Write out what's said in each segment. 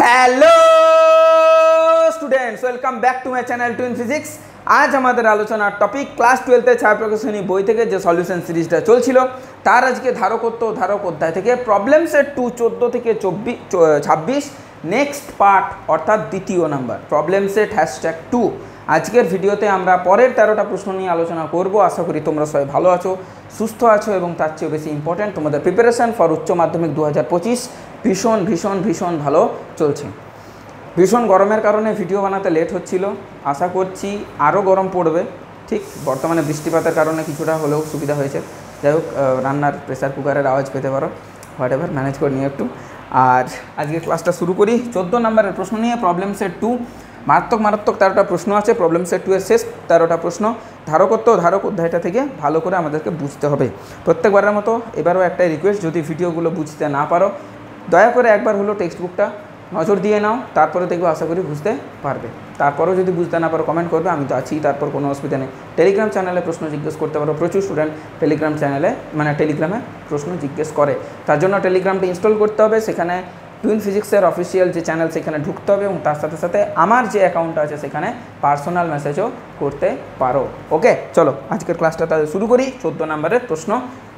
Hello students, welcome back to my channel twin physics. আজ আমাদের আলোচনার টপিক ক্লাস 12-এর ছায়াপ্রকাশনী বই থেকে যে সলিউশন সিরিজটা চলছিল তার আজকে ধারকত্ব ধারক অধ্যায় থেকে প্রবলেম সেট 2 14 থেকে 26 নেক্সট পার্ট অর্থাৎ দ্বিতীয় নাম্বার প্রবলেম সেট #2। আজকের ভিডিওতে আমরা পরের 13টা প্রশ্ন নিয়ে আলোচনা করব। আশা করি তোমরা সবাই ভালো আছো, সুস্থ আছো এবং তার চেয়ে বেশি ইম্পর্ট্যান্ট তোমাদের প্রিপারেশন ফর উচ্চ মাধ্যমিক 2025 ভীষণ ভীষণ ভীষণ ভালো চলছে। ভীষণ গরমের কারণে ভিডিও বানাতে লেট হচ্ছিল, আশা করছি আরও গরম পড়বে। ঠিক বর্তমানে বৃষ্টিপাতের কারণে কিছুটা হলেও সুবিধা হয়েছে। যাই হোক, রান্নার প্রেসার কুকারের আওয়াজ পেতে পারো, হোয়াট এভার, ম্যানেজ করে নিয়ে একটু। আর আজকে ক্লাসটা শুরু করি 14 নম্বরের প্রশ্ন নিয়ে। প্রবলেম সেট 2 মারাত্মক 13টা প্রশ্ন আছে। প্রবলেম সেট 2 এর শেষ 13টা প্রশ্ন ধারকত্ব ধারক অধ্যায়টা থেকে ভালো করে আমাদেরকে বুঝতে হবে। প্রত্যেকবারের মতো এবারও একটাই রিকোয়েস্ট, যদি ভিডিওগুলো বুঝতে না পারো দয়া করে একবার হলো টেক্সট বুকটা নজর দিয়ে নাও, তারপরে দেখবো আশা করি বুঝতে পারবে। তারপরেও যদি বুঝতে না পারো কমেন্ট করবে, আমি তো আছি, তারপর কোনো অসুবিধা নেই। টেলিগ্রাম চ্যানেলে প্রশ্ন জিজ্ঞেস করতে পারো, প্রচুর স্টুডেন্ট টেলিগ্রাম চ্যানেলে টেলিগ্রামে প্রশ্ন জিজ্ঞেস করে। তার জন্য টেলিগ্রামটা ইনস্টল করতে হবে, সেখানে টুইন ফিজিক্সের অফিসিয়াল যে চ্যানেল সেখানে ঢুকতে হবে এবং তার সাথে সাথে আমার যে অ্যাকাউন্টটা আছে সেখানে পার্সোনাল মেসেজও করতে পারো। ওকে, চলো আজকের ক্লাসটা তাহলে শুরু করি 14 নম্বরের প্রশ্ন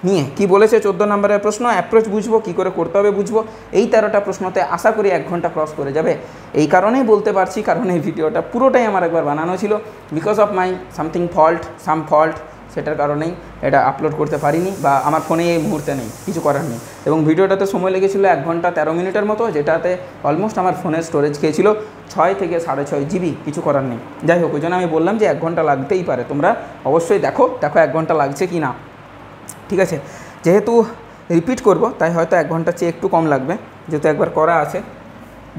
নিয়ে। কি বলেছে 14 নম্বরের প্রশ্ন? অ্যাপ্রোচ বুঝবো, কী করে করতে হবে বুঝবো। এই 13টা প্রশ্নতে আশা করি 1 ঘন্টা ক্রস করে যাবে। এই কারণেই বলতে পারছি, কারণ এই ভিডিওটা পুরোটাই আমার একবার বানানো ছিল, because of my some fault, সেটার কারণেই এটা আপলোড করতে পারিনি, বা আমার ফোনে এই মুহূর্তে নেই, কিছু করার নেই। এবং ভিডিওটাতে সময় লেগেছিলো 1 ঘন্টা 13 মিনিটের মতো, যেটাতে অলমোস্ট আমার ফোনের স্টোরেজ খেয়েছিল 6 থেকে 6.5 জিবি। কিছু করার নেই। যাই হোক, ওই জন্য আমি বললাম যে 1 ঘন্টা লাগতেই পারে, তোমরা অবশ্যই দেখো 1 ঘন্টা লাগছে কি না। ঠিক আছে, যেহেতু রিপিট করব তাই হয়তো 1 ঘন্টার চেয়ে একটু কম লাগবে, যেহেতু একবার করা আছে।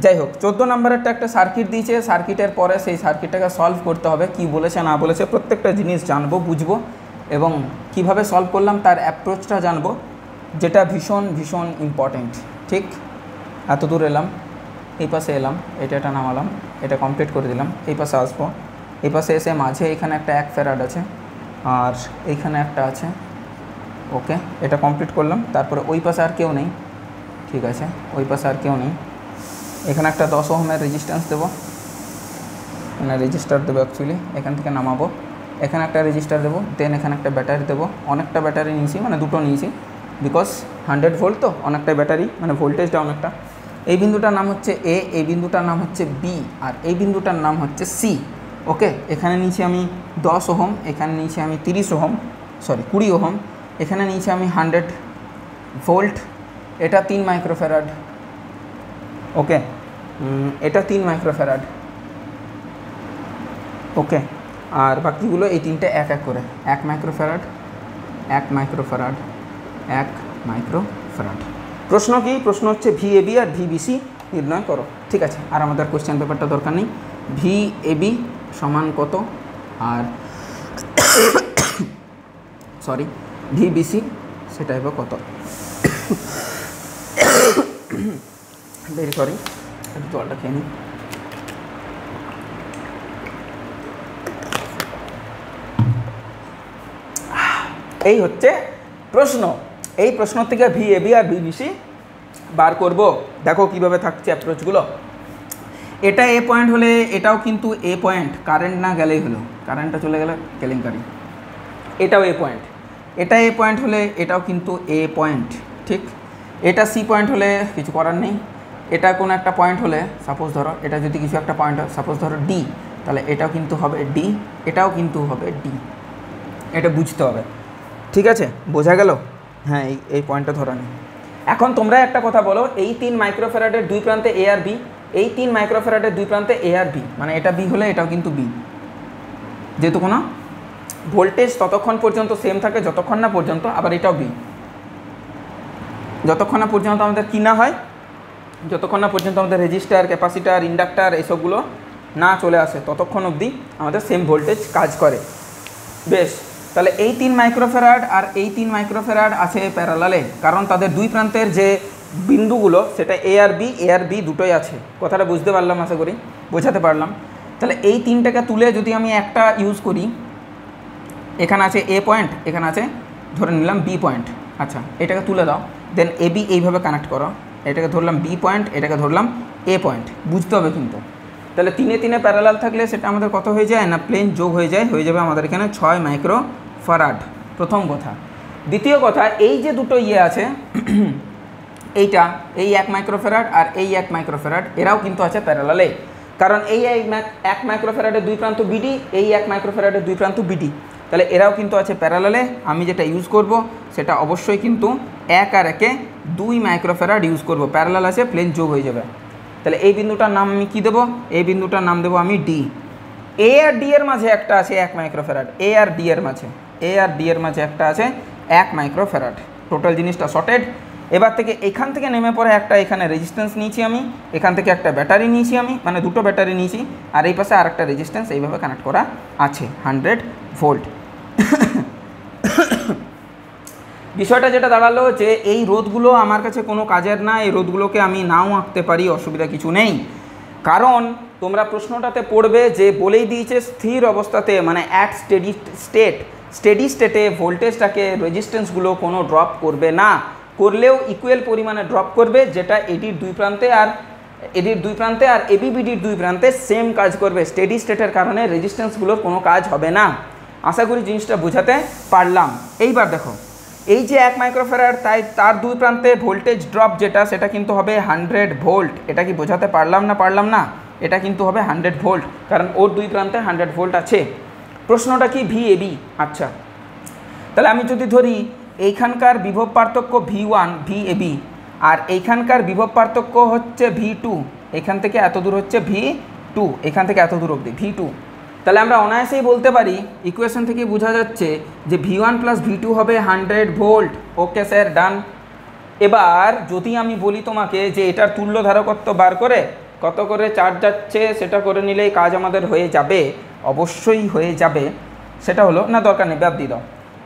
যাই হোক, 14 নম্বরেরটা একটা সার্কিট দিয়েছে, সার্কিটের পরে সেই সার্কিটটাকে সলভ করতে হবে। কি বলেছে না বলেছে প্রত্যেকটা জিনিস জানবো, বুঝবো এবং কিভাবে সলভ করলাম তার অ্যাপ্রোচটা জানবো, যেটা ভীষণ ভীষণ ইম্পর্টেন্ট। ঠিক এত দূর এলাম, এই পাশে এলাম, এটা নামালাম, এটা কমপ্লিট করে দিলাম, এই পাশে আসবো, এই পাশে এসে মাঝে এখানে একটা 1 ফ্যারাড আছে আর এইখানে একটা আছে। ওকে, এটা কমপ্লিট করলাম। তারপরে ওই পাশে আর কেউ নেই, ঠিক আছে, ওই পাশে আর কেউ নেই। এখানে একটা 10 ওহমের রেজিস্ট্যান্স দেবো, মানে রেজিস্টার দেবো অ্যাকচুয়ালি, এখান থেকে নামাবো। এখানে একটা রেজিস্টার দেবো, দেন এখানে একটা ব্যাটারি দেবো। অনেকটা ব্যাটারি নিয়েছি, মানে দুটো নিয়েছি, বিকজ 100 ভোল্ট তো, অনেকটা ব্যাটারি, মানে ভোল্টেজটা অনেকটা। এই বিন্দুটার নাম হচ্ছে এ, এই বিন্দুটার নাম হচ্ছে বি, আর এই বিন্দুটার নাম হচ্ছে সি। ওকে, এখানে নিয়েছি আমি 10 ওহম, এখানে নিয়েছি আমি 20 ওহম, এখানে নিয়েছি আমি 100 ভোল্ট। এটা 3 মাইক্রোফ্যারাড। ওকে, এটা 3 মাইক্রোফ্যারাড। ওকে, আর বাকিগুলো এই 3টে এক এক করে 1 মাইক্রোফ্যারাড, 1 মাইক্রোফ্যারাড, 1 মাইক্রোফ্যারাড। প্রশ্ন কি? প্রশ্ন হচ্ছে VAB আর VBC নির্ণয় করো। ঠিক আছে, আর আমাদের কোশ্চেন পেপারটা দরকার নেই। VAB সমান কত আর সরি VBC সেটা হবে কত। ভেরি সরি, একটু জলটা খেয়ে নিই। এই হচ্ছে প্রশ্ন। এই প্রশ্ন থেকে VAB আর VBC বার করব। দেখো কিভাবে থাকছে অ্যাপ্রোচগুলো। এটা এ পয়েন্ট হলে এটাও কিন্তু এ পয়েন্ট, কারেন্ট না গেলেই হলো, কারেন্টটা চলে গেলে কেলেঙ্কারি। এটাও এ পয়েন্ট, এটা এ পয়েন্ট হলে এটাও কিন্তু এ পয়েন্ট। ঠিক, এটা সি পয়েন্ট হলে কিছু করার নেই। এটা কোনো একটা পয়েন্ট হলে, সাপোজ ধরো এটা যদি কিছু একটা পয়েন্ট হয়, সাপোজ ধরো ডি, তাহলে এটাও কিন্তু হবে ডি, এটাও কিন্তু হবে ডি। এটা বুঝতে হবে। ঠিক আছে, বোঝা গেল? হ্যাঁ, এই পয়েন্টটা ধরা নেই। এখন তোমরা একটা কথা বলো, এই 3 মাইক্রোফ্যারাডের 2 প্রান্তে এ আর বি, এই 3 মাইক্রোফ্যারাডের 2 প্রান্তে এ আর বি, মানে এটা বি হলে এটাও কিন্তু বি। যেহেতু কোনো ভোল্টেজ ততক্ষণ পর্যন্ত সেম থাকে যতক্ষণ না পর্যন্ত, আবার এটাও বি, যতক্ষণ না পর্যন্ত আমাদের কী না হয়, যতক্ষণ না পর্যন্ত আমাদের রেজিস্টার, ক্যাপাসিটার, ইন্ডাক্টার এইসবগুলো না চলে আসে, ততক্ষণ অবধি আমাদের সেম ভোল্টেজ কাজ করে। বেশ, তাহলে এই 3 মাইক্রোফ্যারাড আর এই 3 মাইক্রোফ্যারাড আছে প্যারালালে, কারণ তাদের 2 প্রান্তের যে বিন্দুগুলো সেটা এ আর বি দুটোই আছে। কথাটা বুঝতে পারলাম, আশা করি বোঝাতে পারলাম। তাহলে এই 3টাকে তুলে যদি আমি একটা ইউজ করি, এখানে আছে এ পয়েন্ট, এখানে আছে ধরে নিলাম বি পয়েন্ট। আচ্ছা, এটাকে তুলে দাও, দেন এবি এইভাবে কানেক্ট করো, এটাকে ধরলাম বি পয়েন্ট, এটাকে ধরলাম এ পয়েন্ট, বুঝতে হবে কিন্তু। তাহলে 3 এ 3 প্যারালাল থাকলে সেটা আমাদের কত হয়ে যায় না, প্লেন যোগ হয়ে যাবে আমাদের এখানে 6 মাইক্রো ফ্যারাড, প্রথম কথা। দ্বিতীয় কথা, এই যে দুটো আছে এইটা, এই 1 মাইক্রোফ্যারাড আর এই 1 মাইক্রোফ্যারাড, এরাও কিন্তু আছে প্যারালালে, কারণ এই 1 মাইক্রোফ্যারাডের দুই প্রান্ত বিডি, এই 1 মাইক্রোফ্যারাডের দুই প্রান্ত বিডি, তাহলে এরাও কিন্তু আছে প্যারালালে। আমি যেটা ইউজ করব সেটা অবশ্যই কিন্তু 1 আর 1 2 মাইক্রোফ্যারাড ইউজ করব, প্যারালাল আছে, প্লেন যোগ হয়ে যাবে। তাহলে এই বিন্দুটার নাম আমি কী দেবো, এই বিন্দুটার নাম দেবো আমি ডি। এ আর ডি এর মাঝে একটা আছে 1 মাইক্রোফ্যারাড, এ আর ডি এর মাঝে একটা আছে 1 মাইক্রোফ্যারাড। টোটাল জিনিসটা শর্টেড। এবার থেকে এখান থেকে নেমে পড়ে একটা এখানে রেজিস্ট্যান্স নিয়েছি আমি, এখান থেকে একটা ব্যাটারি নিয়েছি আমি, মানে দুটো ব্যাটারি নিয়েছি, আর এই পাশে আরেকটা রেজিস্ট্যান্স এইভাবে কানেক্ট করা আছে 100 ভোল্ট। বিষয়টা যেটা দাঁড়ালো যে এই রোধগুলো আমার কাছে কোনো কাজের না, এই রোধগুলোকে আমি নাও আঁকতে পারি, অসুবিধা কিছু নেই। কারণ তোমরা প্রশ্নটাতে পড়বে যে বলেই দিয়েছে স্থির অবস্থাতে, মানে অ্যাট স্টেডি স্টেটে ভোল্টেজটাকে রেজিস্ট্যান্সগুলো কোনো ড্রপ করবে না, করলেও ইকুয়াল পরিমাণে ড্রপ করবে, যেটা এডির দুই প্রান্তে আর এবিবিডির দুই প্রান্তে সেম কাজ করবে। স্টেডি স্টেটের কারণে রেজিস্ট্যান্সগুলোর কোনো কাজ হবে না। আশা করি জিনিসটা বোঝাতে পারলাম। এইবার দেখো, এই যে 1 মাইক্রোফ্যারাড, তাই তার দুই প্রান্তে ভোল্টেজ ড্রপ যেটা, সেটা কিন্তু হবে 100 ভোল্ট। এটা কি বোঝাতে পারলাম না? এটা কিন্তু হবে 100 ভোল্ট, কারণ ওর দুই প্রান্তে 100 ভোল্ট আছে। প্রশ্নটা কি VAB। আচ্ছা, তাহলে আমি যদি ধরি এইখানকার বিভব পার্থক্য V1 VAB, আর এইখানকার বিভব পার্থক্য হচ্ছে V2, এখান থেকে এত দূর হচ্ছে V2, এখান থেকে এত দূর অবধি V2, তাহলে আমরা অনায়াসেই বলতে পারি, ইকুয়েশন থেকে বোঝা যাচ্ছে যে V1 + V2 হবে 100 ভোল্ট। ওকে স্যার, ডান। এবার যদি আমি বলি তোমাকে যে এটার তুল্য ধারকত্ব বার করে কত করে চার্জ যাচ্ছে সেটা করে নিলেই কাজ আমাদের হয়ে যাবে, অবশ্যই হয়ে যাবে। সেটা হলো না, দরকার নেই, বাদ দিয়ে দাও।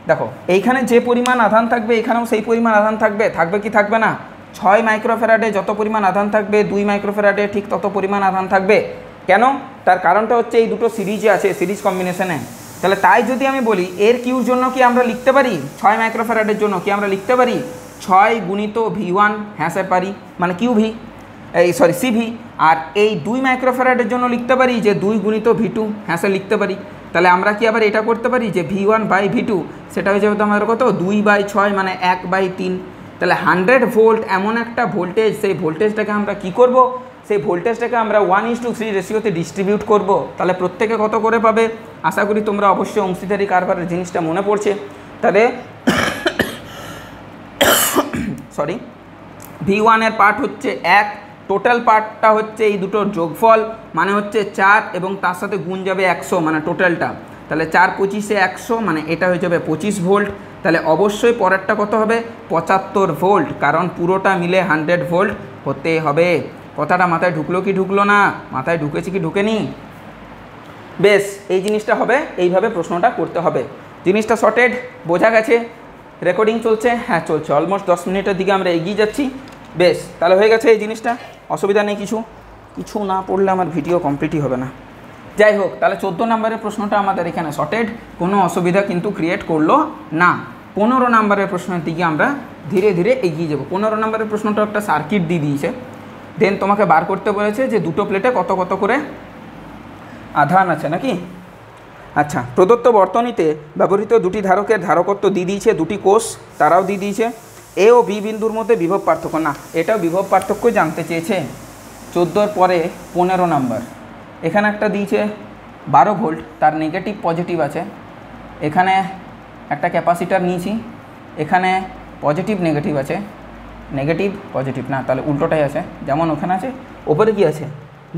দেখো, এইখানে যে পরিমাণ আধান থাকবে এখানেও সেই পরিমাণ আধান থাকবে কি থাকবে না? 6 মাইক্রোফ্যারাডে যত পরিমাণ আধান থাকবে 2 মাইক্রোফ্যারাডে ঠিক তত পরিমাণ আধান থাকবে। কেন? তার কারণটা হচ্ছে এই দুটো সিরিজে আছে, সিরিজ কম্বিনেশনে। তাহলে তাই যদি আমি বলি এর কিউর জন্য কি আমরা লিখতে পারি, 6 মাইক্রোফ্যারাডের জন্য কি আমরা লিখতে পারি 6 গুণিত V1, হ্যাঁ স্যার পারি, মানে CV। আর এই 2 মাইক্রোফ্যারাডের জন্য লিখতে পারি যে 2 গুণিত V2, হ্যাঁ স্যার লিখতে পারি। তাহলে আমরা কি আবার এটা করতে পারি যে V1/V2 সেটা হয়ে যাবে তো আমাদের কত 2/6, মানে 1/3। তাহলে 100 ভোল্ট এমন একটা ভোল্টেজ, সেই ভোল্টেজটাকে আমরা কি করব, সেই ভোল্টেজটাকে আমরা 1:3 রেশিওতে ডিস্ট্রিবিউট করব। তাহলে প্রত্যেকে কত করে পাবে? আশা করি তোমরা অবশ্যই অংশীদারি কারবারের জিনিসটা মনে পড়ছে। তাহলে সরি, V1 এর পার্ট হচ্ছে 1, টোটাল পার্টটা হচ্ছে এই দুটোর যোগফল, মানে হচ্ছে 4, এবং তার সাথে গুণ যাবে 100, মানে টোটালটা। তাহলে 4 25 100, মানে এটা হয়ে যাবে 25 ভোল্ট। তাহলে অবশ্যই পরেরটা কত হবে 75 ভোল্ট, কারণ পুরোটা মিলে 100 ভোল্ট হতে হবে। কথাটা মাথায় ঢুকলো কি ঢুকলো না? মাথায় ঢুকেছে কি ঢুকেনি? বেশ, এই জিনিসটা হবে, এইভাবে প্রশ্নটা করতে হবে। জিনিসটা শর্টেড, বোঝা গেছে? রেকর্ডিং চলছে? হ্যাঁ চলছে, অলমোস্ট 10 মিনিটের দিকে আমরা এগিয়ে যাচ্ছি। বেশ, তাহলে হয়ে গেছে এই জিনিসটা, অসুবিধা নেই। কিছু না পড়লে আমার ভিডিও কমপ্লিটই হবে না। যাই হোক, তাহলে 14 নম্বরের প্রশ্নটা আমাদের এখানে শর্টেড, কোনো অসুবিধা কিন্তু ক্রিয়েট করলো না। 15 নম্বরের প্রশ্নের দিকে আমরা ধীরে ধীরে এগিয়ে যাব। 15 নম্বরের প্রশ্নটা একটা সার্কিট দিয়ে দিয়েছে, দেন তোমাকে বার করতে বলেছে যে দুটো প্লেটে কত কত করে আধান আছে নাকি। আচ্ছা, প্রদত্ত বর্তনীতে ব্যবহৃত দুটি ধারকের ধারকত্ব দিয়ে দিয়েছে, দুটি কোষ তারাও দিয়ে দিয়েছে। এ ও বি বিন্দুর মধ্যে বিভব পার্থক্য, না এটাও বিভব পার্থক্য জানতে চেয়েছে। 14 পরে 15 নম্বর, এখানে একটা দিয়েছে 12 ভোল্ট, তার নেগেটিভ পজিটিভ আছে। এখানে একটা ক্যাপাসিটার নিয়েছি, এখানে পজিটিভ নেগেটিভ আছে, নেগেটিভ পজিটিভ না, তাহলে উল্টোটাই আছে, যেমন ওখানে আছে ওপরে কি আছে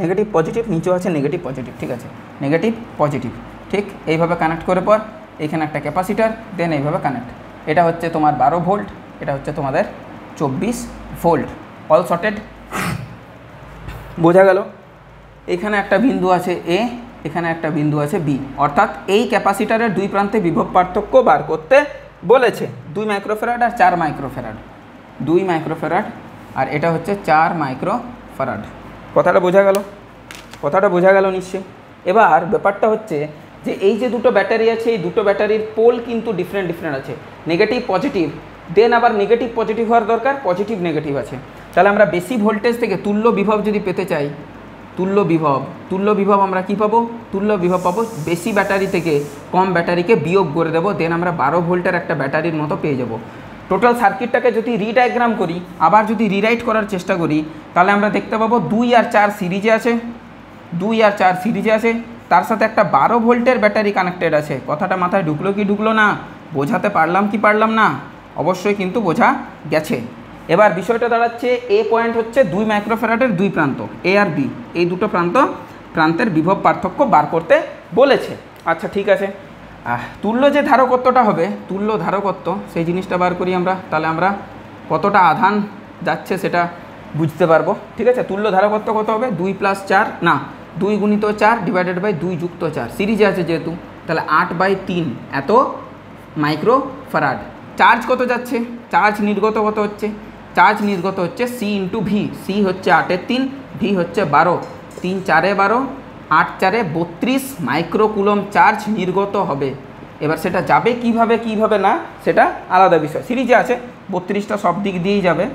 নেগেটিভ পজিটিভ, নিচেও আছে নেগেটিভ পজিটিভ, ঠিক আছে, নেগেটিভ পজিটিভ, ঠিক এইভাবে কানেক্ট করে পর এখানে একটা ক্যাপাসিটার, দেন এইভাবে কানেক্ট। এটা হচ্ছে তোমার 12 ভোল্ট, এটা হচ্ছে তোমাদের 24 ভোল্ট। অল শর্টেড, বোঝা গেল? এখানে একটা বিন্দু আছে এ, এখানে একটা বিন্দু আছে বি, অর্থাৎ এই ক্যাপাসিটারের দুই প্রান্তে বিভব পার্থক্য বার করতে বলেছে। 2 মাইক্রোফ্যারাড আর 4 মাইক্রোফ্যারাড, 2 মাইক্রোফ্যারাড আর এটা হচ্ছে 4 মাইক্রোফ্যারাড। কথাটা বোঝা গেল? কথাটা বোঝা গেল নিশ্চয়ই। এবার ব্যাপারটা হচ্ছে যে এই যে দুটো ব্যাটারি আছে, এই দুটো ব্যাটারির পোল কিন্তু ডিফারেন্ট আছে, নেগেটিভ পজিটিভ, দেন আবার নেগেটিভ পজিটিভ হওয়ার দরকার, পজিটিভ নেগেটিভ আছে। তাহলে আমরা বেশি ভোল্টেজ থেকে তুল্য বিভব যদি পেতে চাই, তুল্য বিভব আমরা কি পাবো? তুল্য বিভব পাবো বেশি ব্যাটারি থেকে কম ব্যাটারিকে বিয়োগ করে দেবো, দেন আমরা 12 ভোল্টের একটা ব্যাটারির মতো পেয়ে যাব। টোটাল সার্কিটটাকে যদি রিডায়াগ্রাম করি, আবার যদি রিরাইট করার চেষ্টা করি, তাহলে আমরা দেখতে পাবো 2 আর 4 সিরিজে আছে, 2 আর 4 সিরিজে আছে, তার সাথে একটা 12 ভোল্টের ব্যাটারি কানেক্টেড আছে। কথাটা মাথায় ঢুকলো কি ঢুকলো না? বোঝাতে পারলাম কি পারলাম না? অবশ্যই কিন্তু বোঝা গেছে। এবার বিষয়টা দাঁড়াচ্ছে, এ পয়েন্ট হচ্ছে 2 মাইক্রোফ্যারাডের 2 প্রান্ত, এ আর বি, এই দুটো প্রান্তের বিভব পার্থক্য বার করতে বলেছে। আচ্ছা ঠিক আছে, তুল্য যে ধারকত্বটা হবে, তুল্য ধারকত্ব, সেই জিনিসটা বার করি আমরা, তাহলে আমরা কতটা আধান যাচ্ছে সেটা বুঝতে পারবো। ঠিক আছে, তুল্য ধারকত্ব কত হবে? 2 + 4 না 2 × 4 ডিভাইডেড বাই 2 + 4, সিরিজে আছে যেহেতু, তাহলে 8/3 এত মাইক্রোফ্যারাড। চার্জ কত যাচ্ছে? চার্জ নির্গত কত হচ্ছে? চার্জ নির্গত হচ্ছে C × V, C হচ্ছে 8-এর 3, V হচ্ছে 12, 3 × 4 = 12, 8 × 4 = 32 মাইক্রোকুলম চার্জ নির্গত হবে। এবার সেটা যাবে কিভাবে না সেটা আলাদা বিষয়। সিরিজে আছে 32টা সব দিক দিয়েই যাবে,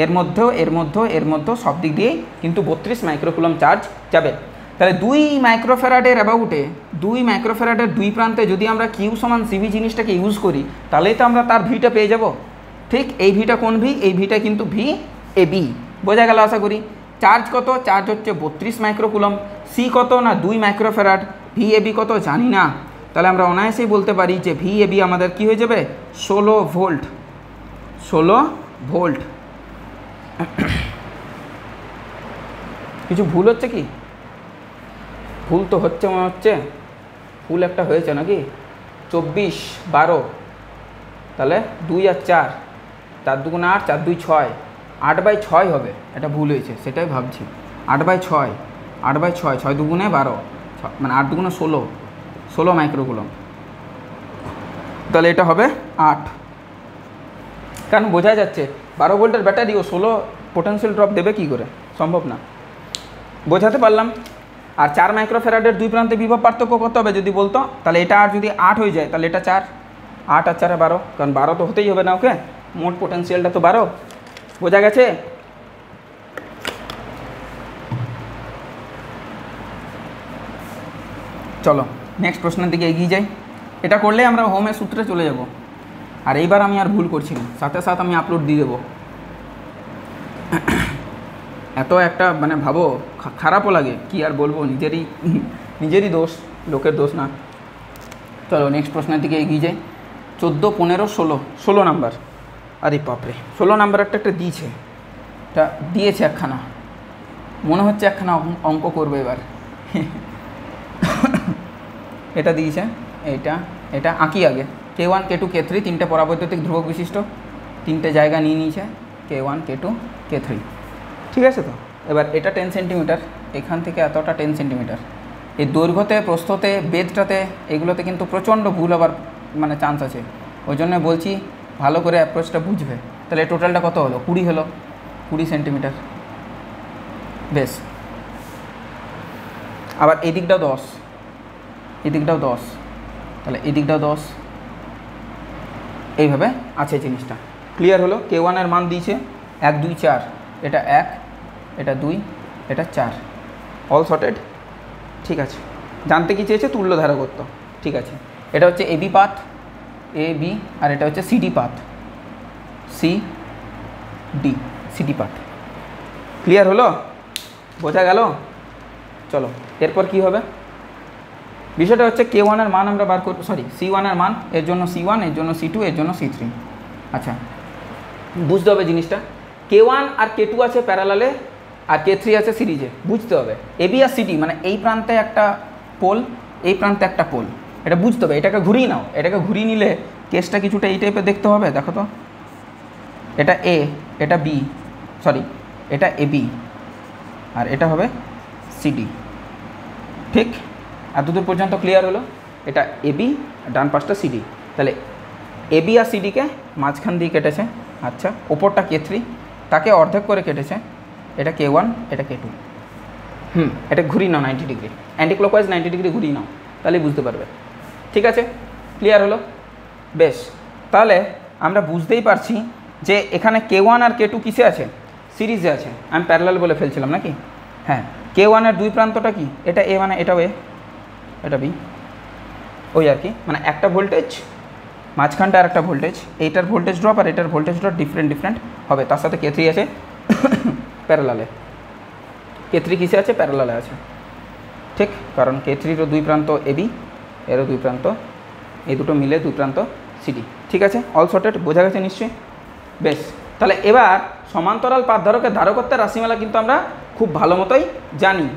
এর মধ্যেও সব দিক দিয়েই কিন্তু 32 মাইক্রোকুলম চার্জ যাবে। তাহলে 2 মাইক্রোফ্যারাডের অ্যাবাউটে, 2 মাইক্রোফ্যারাডের 2 প্রান্তে যদি আমরা Q = CV জিনিসটাকে ইউজ করি, তাহলেই তো আমরা তার ভিটা পেয়ে যাব। ঠিক, এই ভিটা কোন ভি? এই ভিটা কিন্তু VAB। বোঝা গেল আশা করি। চার্জ কত? চার্জ হচ্ছে 32 মাইক্রোকুলম। সি কত? না 2 মাইক্রোফ্যারাড। VAB কত জানি না, তাহলে আমরা অনায়াসেই বলতে পারি যে VAB আমাদের কি হয়ে যাবে? 16 ভোল্ট। 16 ভোল্ট। কিছু ভুল হচ্ছে কি? ভুল তো হচ্ছে মনে হচ্ছে, ভুল একটা হয়েছে নাকি? 24 12, তাহলে 2 আর 4, 4 × 2 = 8, 4 × 2 = 6, 8/6 হবে। এটা ভুল হয়েছে, সেটাই ভাবছি। 8/6, 8/6, 6 × 2 = 12, মানে 8 × 2 = 16, 16 মাইক্রোকুলম। তাহলে এটা হবে 8, কারণ বোঝা যাচ্ছে 12 ভোল্টের ব্যাটারি ও 16 পোটেনশিয়াল ড্রপ দেবে কি করে? সম্ভব না। বোঝাতে পারলাম। আর 4 মাইক্রোফ্যারাডের 2 প্রান্তে বিভব পার্থক্য কত হবে যদি বলতো, তাহলে এটা আর যদি 8 হয়ে যায়, তাহলে এটা 4, 8 আর 4 = 12, কারণ 12 তো হতেই হবে না ওকে, মোট পোটেনশিয়ালটা তো 12। বোঝা গেছে? চলো নেক্সট প্রশ্নের দিকে এগিয়ে যাই। এটা করলে আমরা হোমের সূত্রে চলে যাব। আর এইবার আমি আর ভুল করছি না, সাথে সাথে আমি আপলোড দিয়ে দেবো। এত একটা মানে ভাবো খারাপও লাগে, কি আর বলবো, নিজেরই দোষ, লোকের দোষ না। চলো নেক্সট প্রশ্নের দিকে এগিয়ে যাই। 14 15 16, 16 নাম্বার। আরে বাপরে, 16 নাম্বার একটা দিয়েছে, এটা দিয়েছে একখানা, মনে হচ্ছে একখানা অঙ্ক করবে এবার। এটা দিয়েছে, এটা আঁকি আগে। K1 K2 K3 তিনটে পরাবৈদ্যুতিক ধ্রুবক বিশিষ্ট, তিনটে জায়গা নিয়ে নিয়েছে, K1 K2 K3। ঠিক আছে তো? এবার এটা 10 সেন্টিমিটার, এখান থেকে এতটা 10 সেন্টিমিটার। এই দৈর্ঘ্যতে, প্রস্থতে, বেধটাতে, এগুলোতে কিন্তু প্রচণ্ড ভুল হবার মানে চান্স আছে। ওই জন্য বলছি ভালো করে অ্যাপ্রোচটা বুঝবে। তাহলে টোটালটা কত হলো? 20 হলো, 20 সেন্টিমিটার। বেশ, আবার এদিকটাও 10, এদিকটাও 10, তাহলে এদিকটাও 10, এইভাবে আছে জিনিসটা। ক্লিয়ার হলো? K1 এর মান দিয়েছে 1 2 4, এটা 1, এটা 2, এটা 4, অল সর্টেড। ঠিক আছে, জানতে কি চেয়েছে? তুল্য ধারকত্ব। ঠিক আছে, এটা হচ্ছে AB পাথ, AB, আর এটা হচ্ছে CD path, CD path. Clear হলো? বোঝা গেল? চলো এরপর কি হবে? বিষয়টা হচ্ছে K1 এর মান আমরা বার করব, C1 এর মান, এর জন্য C1, এর জন্য C2, এর জন্য C3। আচ্ছা বুঝতে হবে জিনিসটা। K1 আর K2 আছে প্যারালালে, আর K3 আছে সিরিজে, বুঝতে হবে। AB আর CD মানে এই প্রান্তে একটা পোল, এই প্রান্তে একটা পোল, এটা বুঝতে হবে। এটাকে ঘুরিয়ে নাও, এটাকে ঘুরিয়ে নিলে কেসটা কিছুটা এই টাইপের দেখতে হবে। দেখো তো, এটা A, এটা B, এটা AB, আর এটা হবে CD। ঠিক, এতদূর পর্যন্ত ক্লিয়ার হলো? এটা AB, ডান পাশটা CD। তাহলে AB আর CDকে মাঝখান দিয়ে কেটেছে। আচ্ছা, ওপরটা K3, তাকে অর্ধেক করে কেটেছে। এটা K1, এটা K2। এটা ঘুরিয়ে নাও 90 ডিগ্রি, অ্যান্টি ক্লকওয়াইজ 90 ডিগ্রি ঘুরিয়ে নাও, তাহলেই বুঝতে পারবে। ঠিক আছে, ক্লিয়ার হলো? বেশ, তাহলে আমরা বুঝতেই পারছি যে এখানে K1 আর K2 কিসে আছে? সিরিজে আছে, আমি প্যারালাল বলে ফেলছিলাম নাকি? হ্যাঁ, K1-এর দুই প্রান্তটা কি? এটা A মানে এটাও A, এটা B, ওই আর কি, মানে একটা ভোল্টেজ মাঝখানটা আর একটা ভোল্টেজ, এইটার ভোল্টেজ ড্রপ আর এটার ভোল্টেজ ড্রপ ডিফারেন্ট হবে। তার সাথে K3 আছে প্যারালালে, K3 কিসে আছে? প্যারালালে আছে, ঠিক, কারণ K3-রও দুই প্রান্ত AB, এরও দুই প্রান্ত, এই দুটো মিলে দুই প্রান্ত CD। ঠিক আছে, অল সর্টেড, বোঝা গেছে নিশ্চয়ই? বেশ, তাহলে এবার সমান্তরাল পাতধারকের ধারকত্বের রাশিমালা কিন্তু আমরা খুব ভালো মতোই জানি।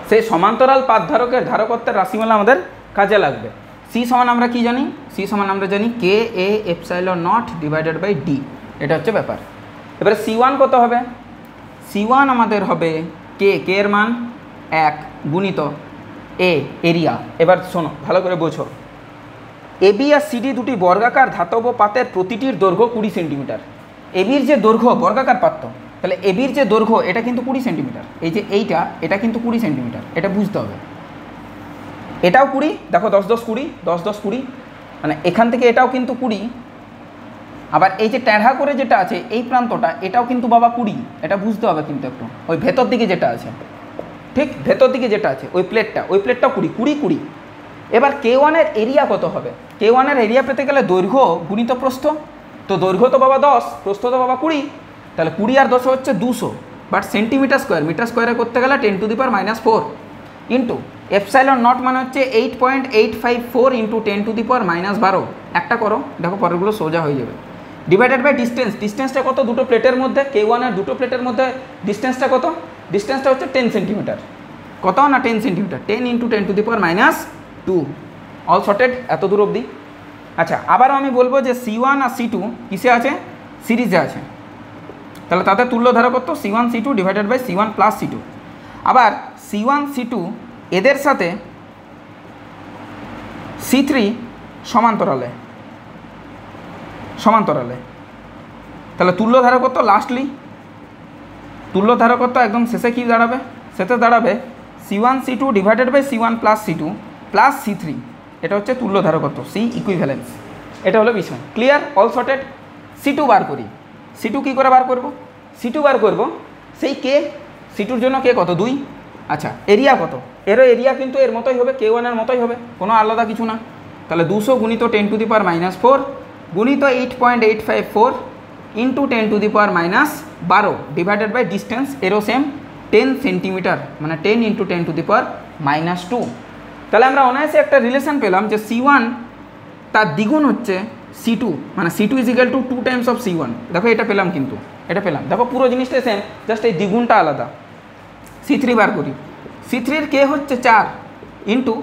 সেই সমান্তরাল পাতধারকের ধারকত্বের রাশিমালা আমাদের কাজে লাগবে। সি সমান আমরা কি জানি? সি সমান আমরা জানি KA epsilon not divided by D, এটা হচ্ছে ব্যাপার। এবারে C1 কত হবে? C1 আমাদের হবে কে এর মান 1 গুণিত এ এরিয়া। এবার শোনো ভালো করে বোঝো, এবি আর সিডি দুটি বর্গাকার ধাতব পাতের প্রতিটির দৈর্ঘ্য 20 সেন্টিমিটার। এবির যে দৈর্ঘ্য বর্গাকার পাত, তাহলে এবির যে দৈর্ঘ্য এটা কিন্তু 20 সেন্টিমিটার, এই যে এটা কিন্তু 20 সেন্টিমিটার, এটা বুঝতে হবে। এটাও 20, দেখো 10 10 20, 10 10 20, মানে এখান থেকে এটাও কিন্তু 20, আবার এই যে ট্যাঁড়া করে যেটা আছে এই প্রান্তটা এটাও কিন্তু বাবা 20, এটা বুঝতে হবে কিন্তু একটু। ওই ভেতর দিকে যেটা আছে, ঠিক ভেতর দিকে যেটা আছে ওই প্লেটটাও 20 20 20। এবার K1-এর এরিয়া কত হবে? K1-এর এরিয়া পেতে গেলে দৈর্ঘ্য গুণিত প্রস্থ, তো দৈর্ঘ্য তো বাবা 10, প্রস্থ তো বাবা 20, তাহলে 20 আর 10 হচ্ছে 200, বাট সেন্টিমিটার স্কোয়ার, মিটার স্কোয়ারে করতে গেলে 10⁻⁻⁴ ইন্টু এপসাইলন নট মানে হচ্ছে 8.854 ইন্টু 10⁻⁻12, একটা করো, দেখো পরেরগুলো সোজা হয়ে যাবে, ডিভাইডেড বাই ডিস্টেন্স। ডিস্টেন্সটা কত দুটো প্লেটের মধ্যে? K1-এর দুটো প্লেটের মধ্যে ডিস্টেন্সটা কত? ডিস্টেন্সটা হচ্ছে 10 সেন্টিমিটার, কত না 10 সেন্টিমিটার, 10 ইন্টু 10⁻²। অল সর্টেড এত দূর অবধি। আচ্ছা, আবারও আমি বলবো যে C1 আর C2 কিসে আছে? সিরিজে আছে, তাহলে তাদের তুল্য ধারকত্ব C1 C2 divided by C1 plus C2। আবার C1 C2 এদের সাথে C3 সমান্তরালে, তাহলে তুল্য ধারকত্ব লাস্টলি, তুল্য ধারকত্ব একদম শেষে কি দাঁড়াবে? সেটা দাঁড়াবে C1 C2 divided by C1 plus C2 plus C3, এটা হচ্ছে তুল্য ধারকত্ব, C ইকুইভ্যালেন্স। এটা হলো বিষয়, ক্লিয়ার? All sorted. C2 বার করি। C2 কী করে বার করব? C2 বার করব সেই K, C2-র জন্য K কত? 2। আচ্ছা, এরিয়া কত? এরও এরিয়া কিন্তু এর মতোই হবে, K1-এর মতোই হবে, কোনো আলাদা কিছু না। তাহলে 200 গুণিত 10⁻⁻⁴ গুণিত 8.854 ইন্টু 10⁻⁻12 ডিভাইডেড বাই ডিস্টেন্স, এরও সেম 10 সেন্টিমিটার, মানে 10 ইন্টু 10⁻²। তাহলে আমরা অনায়াসে একটা রিলেশন পেলাম যে C1 তার দ্বিগুণ হচ্ছে C2, মানে C2 is equal two 2 Times of C1। দেখো এটা পেলাম, কিন্তু এটা পেলাম, দেখো পুরো জিনিসটা সেম, জাস্ট এই দ্বিগুণটা আলাদা। C3 বার করি। C3-এর K হচ্ছে 4 ইন্টু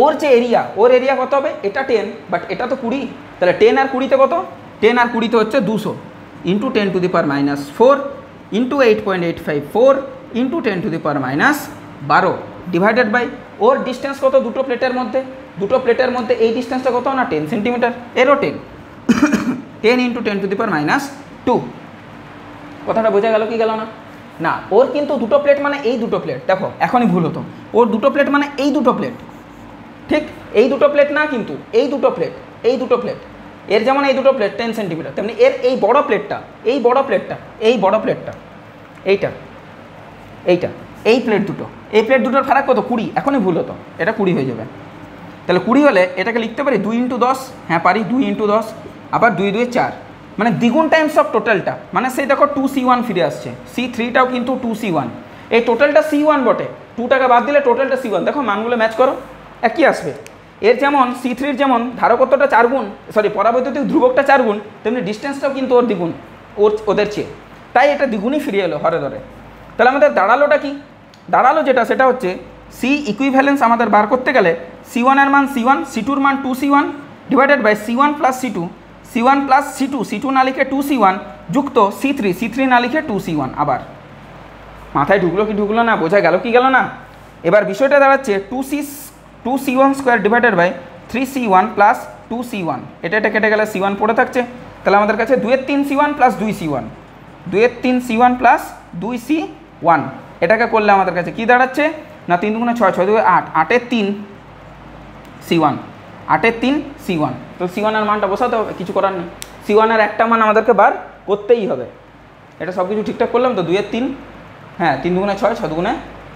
ওর যে এরিয়া, ওর এরিয়া কত হবে? এটা 10, বাট এটা তো 20, তাহলে 10 আর 20-তে কত? 10 আর 20-তে হচ্ছে 200 into 10⁻⁻⁴ into 8.854 into 10⁻⁻12 divided by ওর ডিস্টেন্স কত দুটো প্লেটের মধ্যে? দুটো প্লেটের মধ্যে এই ডিস্টেন্সটা কত না 10 সেন্টিমিটার, এরও 10, 10 ইন্টু 10⁻²। কথাটা বোঝা গেল কি গেল না? না, ওর কিন্তু দুটো প্লেট মানে এই দুটো প্লেট, দেখো এখনই ভুল হতো, ওর দুটো প্লেট মানে এই দুটো প্লেট, ঠিক এই দুটো প্লেট না, কিন্তু এই দুটো প্লেট, এই দুটো প্লেট, এর যেমন এই দুটো প্লেট 10 সেন্টিমিটার, তেমনি এর এই বড় প্লেটটা, এই বড় প্লেটটা, এই বড় প্লেটটা, এইটা, এই প্লেট দুটো, এই প্লেট দুটোর ফারাক কত? 20, এখনই ভুল হতো, এটা 20 হয়ে যাবে। তাহলে 20 হলে এটাকে লিখতে পারি 2 ইন্টু 10, হ্যাঁ পারি, 2 ইন্টু 10, আবার 2 2 4, মানে দ্বিগুণ টাইমস অফ টোটালটা, মানে সেই দেখো 2C1 ফিরে আসছে, C3টাও কিন্তু 2C1, এই টোটালটা C1 বটে, 2টাকে বাদ দিলে টোটালটা C1, দেখো মানগুলো ম্যাচ করো, একই আসবে। এর যেমন C3-র যেমন ধারকত্বটা 4 গুণ, সরি পরাবৈদ্যুতিক ধ্রুবকটা 4 গুণ, তেমনি ডিস্টেন্সটাও কিন্তু ওর দ্বিগুণ, ওদের চেয়ে, তাই এটা দ্বিগুণই ফিরে এলো হরে ধরে। তাহলে আমাদের দাঁড়ালোটা কি? দাঁড়ালো যেটা সেটা হচ্ছে C ইকুইভ্যালেন্স আমাদের বার করতে গেলে C1-এর মান C1, C2-র মান 2C1 divided by C1 plus C2, C1 plus C2, C2 না লিখে 2C1 যুক্ত C3, C3 না লিখে 2C1। আবার মাথায় ঢুকলো কি ঢুকলো না? বোঝা গেল কি গেল না? এবার বিষয়টা দাঁড়াচ্ছে 2C1 square divided by 3C1 plus 2C1, এটা কেটে গেলে C1 পড়ে থাকছে, তাহলে আমাদের কাছে 2 এর 3C1 প্লাস 2C1, 2 এর 3C1 প্লাস 2C1, এটাকে করলে আমাদের কাছে কি দাঁড়াচ্ছে না 3 দুগুণে 6, 6 দুগুণে 8, 8 এর 3C1, 8 এর 3C1, তো C1 এর মানটা বসাতে হবে, কিছু করার নেই, C1 এর একটা মান আমাদেরকে বার করতেই হবে। এটা সব কিছু ঠিকঠাক করলাম তো, 2 এর 3, হ্যাঁ 3 দুগুণে 6, 6 দুগুণে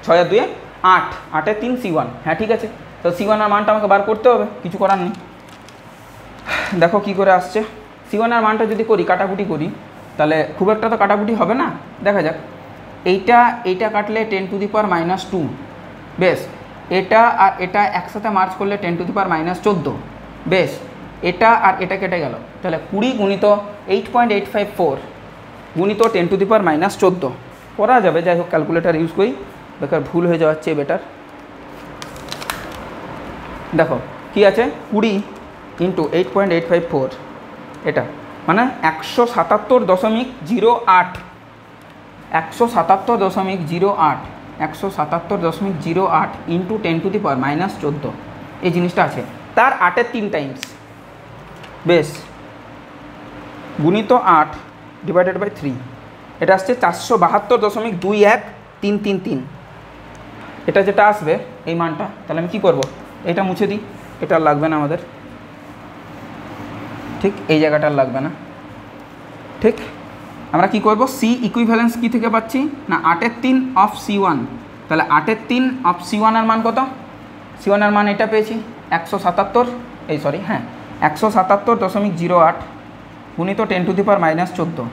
6 আর 2 8, 8 এর 3 C1, হ্যাঁ ঠিক আছে। তো C1 এর মানটা আমাকে বার করতে হবে, কিছু করার নেই। দেখো কি করে আসছে। C1 এর মানটা যদি করি, কাটাকুটি করি, তাহলে খুব একটা তো কাটাকুটি হবে না, দেখা যাক। এইটা কাটলে 10⁻², বেশ। এটা আর এটা একসাথে মার্চ করলে 10⁻14, বেশ। এটা আর এটা কেটে গেল, তাহলে 20 গুণিত 8.854 গুণিত 10⁻14 করা যাবে। যাই হোক, ক্যালকুলেটার ইউজ করি, বেকার ভুল হয়ে যাওয়ার চেয়ে বেটার। দেখো কি আছে, 20 × 8.854, এটা মানে 177.08, 177.08, 177.08 ইন্টু 10⁻14 এই জিনিসটা আছে, তার 8-এর 3 টাইমস, বেশ, গুণিত 8 ডিভাইডেড বাই 3, এটা আসছে 472.21333। এটা যেটা আসবে এই মানটা, তাহলে আমি কী করব, এটা মুছে দিই, এটা আর লাগবে না আমাদের, ঠিক এই জায়গাটা আর লাগবে না। ঠিক, আমরা কি করব, সি ইকুইভ্যালেন্স কি থেকে পাচ্ছি না 8-এর 3 অফ C1, তাহলে 8-এর 3 অফ C1 এর মান কত, C1 এর মান এটা পেয়েছি 177.08 গুণিত 10⁻14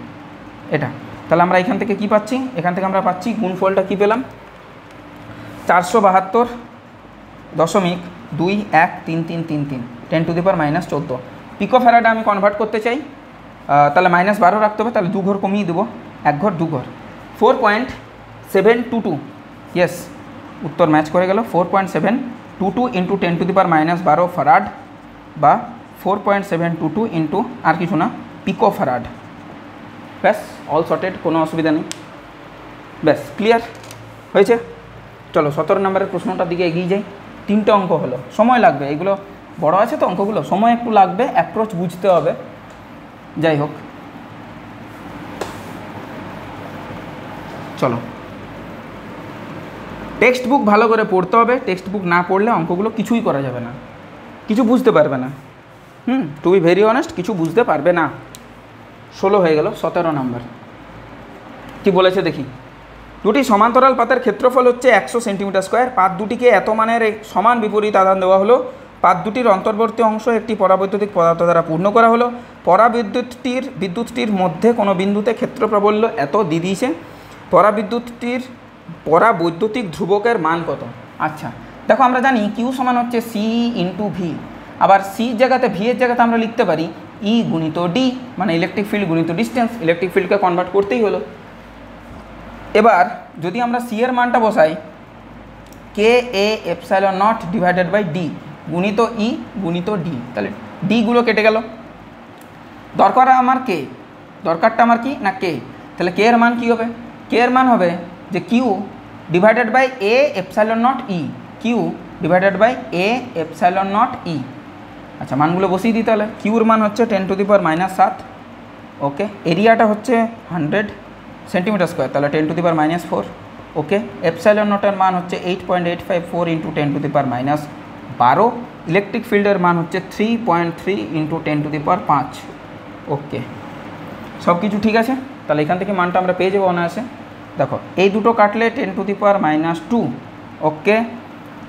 এটা। তাহলে আমরা এখান থেকে কি পাচ্ছি, এখান থেকে আমরা পাচ্ছি গুণফলটা কি পেলাম, 472.21333 10⁻14 পিকোফ্যারাডে আমি কনভার্ট করতে চাই, তাহলে -12 রাখতে হবে, তাহলে 2 ঘর কমিয়ে দেবো, 1 ঘর 2 ঘর, 4.722, ইয়েস উত্তর ম্যাচ করে গেল। 4.722 ইন্টু 10⁻12 ফ্যারাড বা 4.722 ইন্টু আর কিছু না পিকোফ্যারাড, ব্যাস অল সর্টেড, কোনো অসুবিধা নেই, ব্যাস ক্লিয়ার হয়েছে। চলো 17 নম্বরের প্রশ্নটার দিকে এগিয়ে যাই। 3টে অঙ্ক হলো, সময় লাগবে, এগুলো বড় আছে তো অঙ্কগুলো, সময় একটু লাগবে, অ্যাপ্রোচ বুঝতে হবে। যাই হোক, চলো টেক্সট বুক ভালো করে পড়তে হবে, টেক্সট বুক না পড়লে অঙ্কগুলো কিছুই করা যাবে না, কিছু বুঝতে পারবে না। টু বি ভেরি অনেস্ট, কিছু বুঝতে পারবে না। 16 হয়ে গেল, 17 নম্বর কি বলেছে দেখি। দুটি সমান্তরাল পাতের ক্ষেত্রফল হচ্ছে 100 সেন্টিমিটার স্কোয়ার, পাত দুটিকে এত মানের সমান বিপরীত আধান দেওয়া হলো। পাত দুটির অন্তর্বর্তী অংশ একটি পরাবৈদ্যুতিক পদার্থ দ্বারা পূর্ণ করা হলো। বিদ্যুৎটির মধ্যে কোনো বিন্দুতে ক্ষেত্র প্রাবল্য এত দিয়ে দিয়েছে। পরাবৈদ্যুতিক ধ্রুবকের মান কত। আচ্ছা দেখো, আমরা জানি কিউ সমান হচ্ছে সি ইন্টু ভি, আবার সির জায়গাতে ভি এর জায়গাতে আমরা লিখতে পারি ই গুণিত ডি, মানে ইলেকট্রিক ফিল্ড গুণিত ডিস্টেন্স, ইলেকট্রিক ফিল্ডকে কনভার্ট করতেই হলো। এবার যদি আমরা সি এর মানটা বসাই, K A epsilon not divided by D গুণিত ই গুণিত ডি, তাহলে ডিগুলো কেটে গেল। দরকার আমার কে, দরকারটা আমার কি না কে, তাহলে কে এর মান কী হবে, কে এর মান হবে যে Q divided by A epsilon naught E, Q divided by A epsilon naught E. আচ্ছা মানগুলো বসিয়ে দিই, তাহলে কিউর মান হচ্ছে 10⁻⁷, ওকে, এরিয়াটা হচ্ছে 100 সেন্টিমিটার স্কোয়ার, তাহলে 10⁻⁴, ওকে। এপসাইলন নটের মান হচ্ছে 8.854 ইন্টু 10⁻12, ইলেকট্রিক ফিল্ডের মান হচ্ছে 3.3 ইন্টু 10⁵, ওকে। সব কিছু ঠিক আছে, তাহলে এখান থেকে মানটা আমরা পেয়ে যাবো অনায়াসে। দেখো এই দুটো কাটলে 10⁻², ওকে।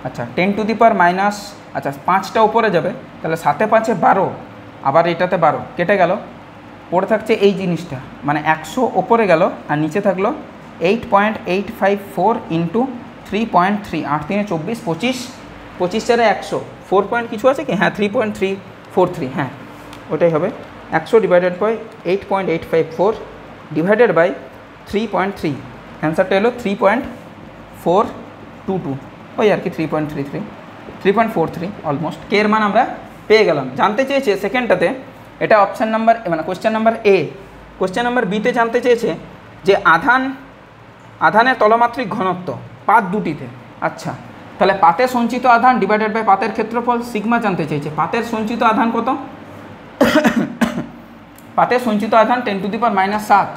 আচ্ছা 10⁻, আচ্ছা 5টা উপরে যাবে, তাহলে 7 5 12, আবার এটাতে 12 কেটে গেল, পড়ে থাকছে এই জিনিসটা, মানে 100 ওপরে গেল আর নিচে থাকলো 8.854 ইন্টু 3.3, 8 3 24, 25, 25 4 100, 4 পয়েন্ট কিছু আছে কি, হ্যাঁ 3.343, হ্যাঁ ওটাই হবে। 100 ডিভাইডেড বাই 8.854 ডিভাইডেড বাই 3.3, অ্যান্সারটা এলো 3.422, ওই আর কি 3.33, 3.43 অলমোস্ট। কে এর মান আমরা পেয়ে গেলাম। জানতে চেয়েছে সেকেন্ডটাতে, এটা অপশান নাম্বার মানে question number A. Question number বিতে জানতে চেয়েছে যে আধানের তলমাত্রিক ঘনত্ব পাত দুটিতে। আচ্ছা তাহলে পাতের সঞ্চিত আধান ডিভাইডেড বাই পাতের ক্ষেত্রফল সিগমা জানতে চেয়েছে। পাতের সঞ্চিত আধান কত, পাতের সঞ্চিত আধান 10⁻⁷,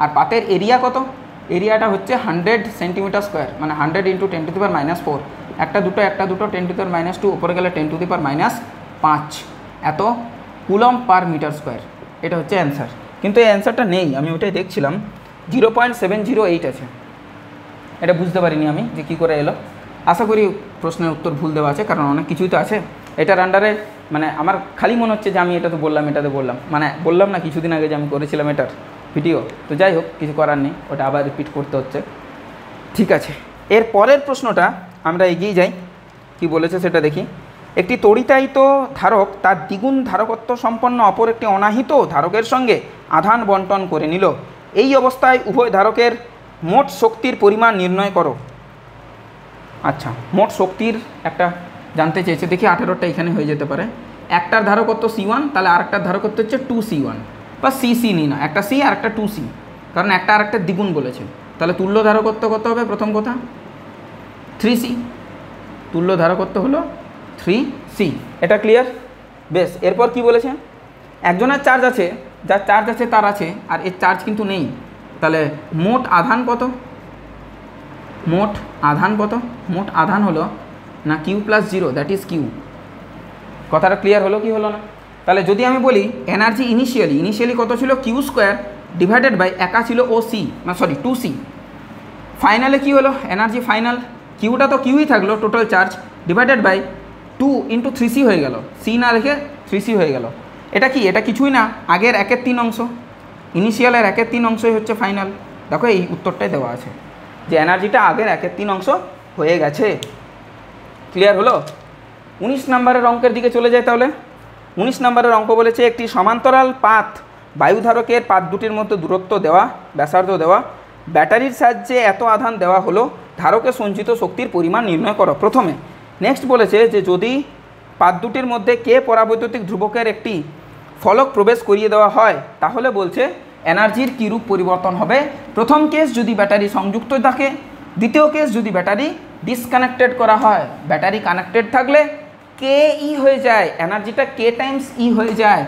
আর পাতের এরিয়া কত, এরিয়াটা হচ্ছে 100 সেন্টিমিটার স্কোয়ার, মানে 100 ইন্টু 10⁻⁴, একটা দুটো 10⁻², উপরে গেলে 10⁻5, এত কুলম পার মিটার স্কোয়ার, এটা হচ্ছে অ্যান্সার। কিন্তু এই অ্যান্সারটা নেই, আমি ওটাই দেখছিলাম 0.708 আছে। এটা বুঝতে পারিনি আমি যে কী করে এলো। আশা করি প্রশ্নের উত্তর ভুল দেওয়া আছে, কারণ অনেক কিছুই তো আছে এটার আন্ডারে। মানে আমার খালি মনে হচ্ছে যে আমি এটা তো বললাম, এটাতে বললাম, মানে বললাম না কিছুদিন আগে যে আমি করেছিলাম এটার ভিডিও। তো যাই হোক, কিছু করার নেই, ওটা আবার রিপিট করতে হচ্ছে। ঠিক আছে, এর পরের প্রশ্নটা আমরা এগিয়ে যাই। কি বলেছে সেটা দেখি। একটি তড়িতায়িত ধারক তার দ্বিগুণ ধারকত্ব সম্পন্ন অপর একটি অনাহিত ধারকের সঙ্গে আধান বন্টন করে নিল। এই অবস্থায় উভয় ধারকের মোট শক্তির পরিমাণ নির্ণয় করো। আচ্ছা, মোট শক্তির একটা জানতে চেয়েছে, দেখি 18টা এখানে হয়ে যেতে পারে। একটার ধারকত্ব C1, তাহলে আরেকটার ধারকত্ব হচ্ছে 2C1 বা CC নিই না, একটা C আর একটা 2C, কারণ একটা আরেকটা দ্বিগুণ বলেছে। তাহলে তুল্য ধারকত্ব কত হবে? প্রথম কথা 3C, তুল্য ধারকত্ব হলো 3C। এটা ক্লিয়ার? বেশ, এরপর কি বলেছে? একজনের চার্জ আছে, যার চার্জ আছে তার আছে, আর এর চার্জ কিন্তু নেই। তাহলে মোট আধান কত? মোট আধান কত? মোট আধান হলো না Q + 0, দ্যাট ইজ Q। কথাটা ক্লিয়ার হলো কি হলো না? তাহলে যদি আমি বলি এনার্জি ইনিশিয়ালি কত ছিল? Q² ডিভাইডেড বাই একা ছিল OC, না সরি 2C। ফাইনালে কি হলো? এনার্জি ফাইনাল কিউটা তো কিউই থাকলো, total charge divided by 2 × 3C হয়ে গেল, সি না রেখে 3C হয়ে গেল। এটা কি? এটা কিছুই না, আগের 1/3 অংশ, ইনিশিয়ালের 1/3 অংশই হচ্ছে ফাইনাল। দেখো এই উত্তরটাই দেওয়া আছে যে এনার্জিটা আগের 1/3 অংশ হয়ে গেছে। ক্লিয়ার হলো? 19 নম্বরের অঙ্কের দিকে চলে যায়। তাহলে 19 নম্বরের অঙ্ক বলেছে একটি সমান্তরাল পাত বায়ুধারকের পাত দুটির মধ্যে দূরত্ব দেওয়া, ব্যাসার্ধ দেওয়া, ব্যাটারির সাহায্যে এত আধান দেওয়া হলো, ধারকে সঞ্চিত শক্তির পরিমাণ নির্ণয় করো প্রথমে। নেক্সট বলেছে যে যদি পাত দুটির মধ্যে কে পরাবৈদ্যুতিক ধ্রুবকের একটি ফলক প্রবেশ করিয়ে দেওয়া হয়, তাহলে বলছে এনার্জির কীরূপ পরিবর্তন হবে। প্রথম কেস যদি ব্যাটারি সংযুক্ত থাকে, দ্বিতীয় কেস যদি ব্যাটারি ডিসকানেক্টেড করা হয়। ব্যাটারি কানেক্টেড থাকলে কে ই হয়ে যায়, এনার্জিটা কে টাইমস ই হয়ে যায়,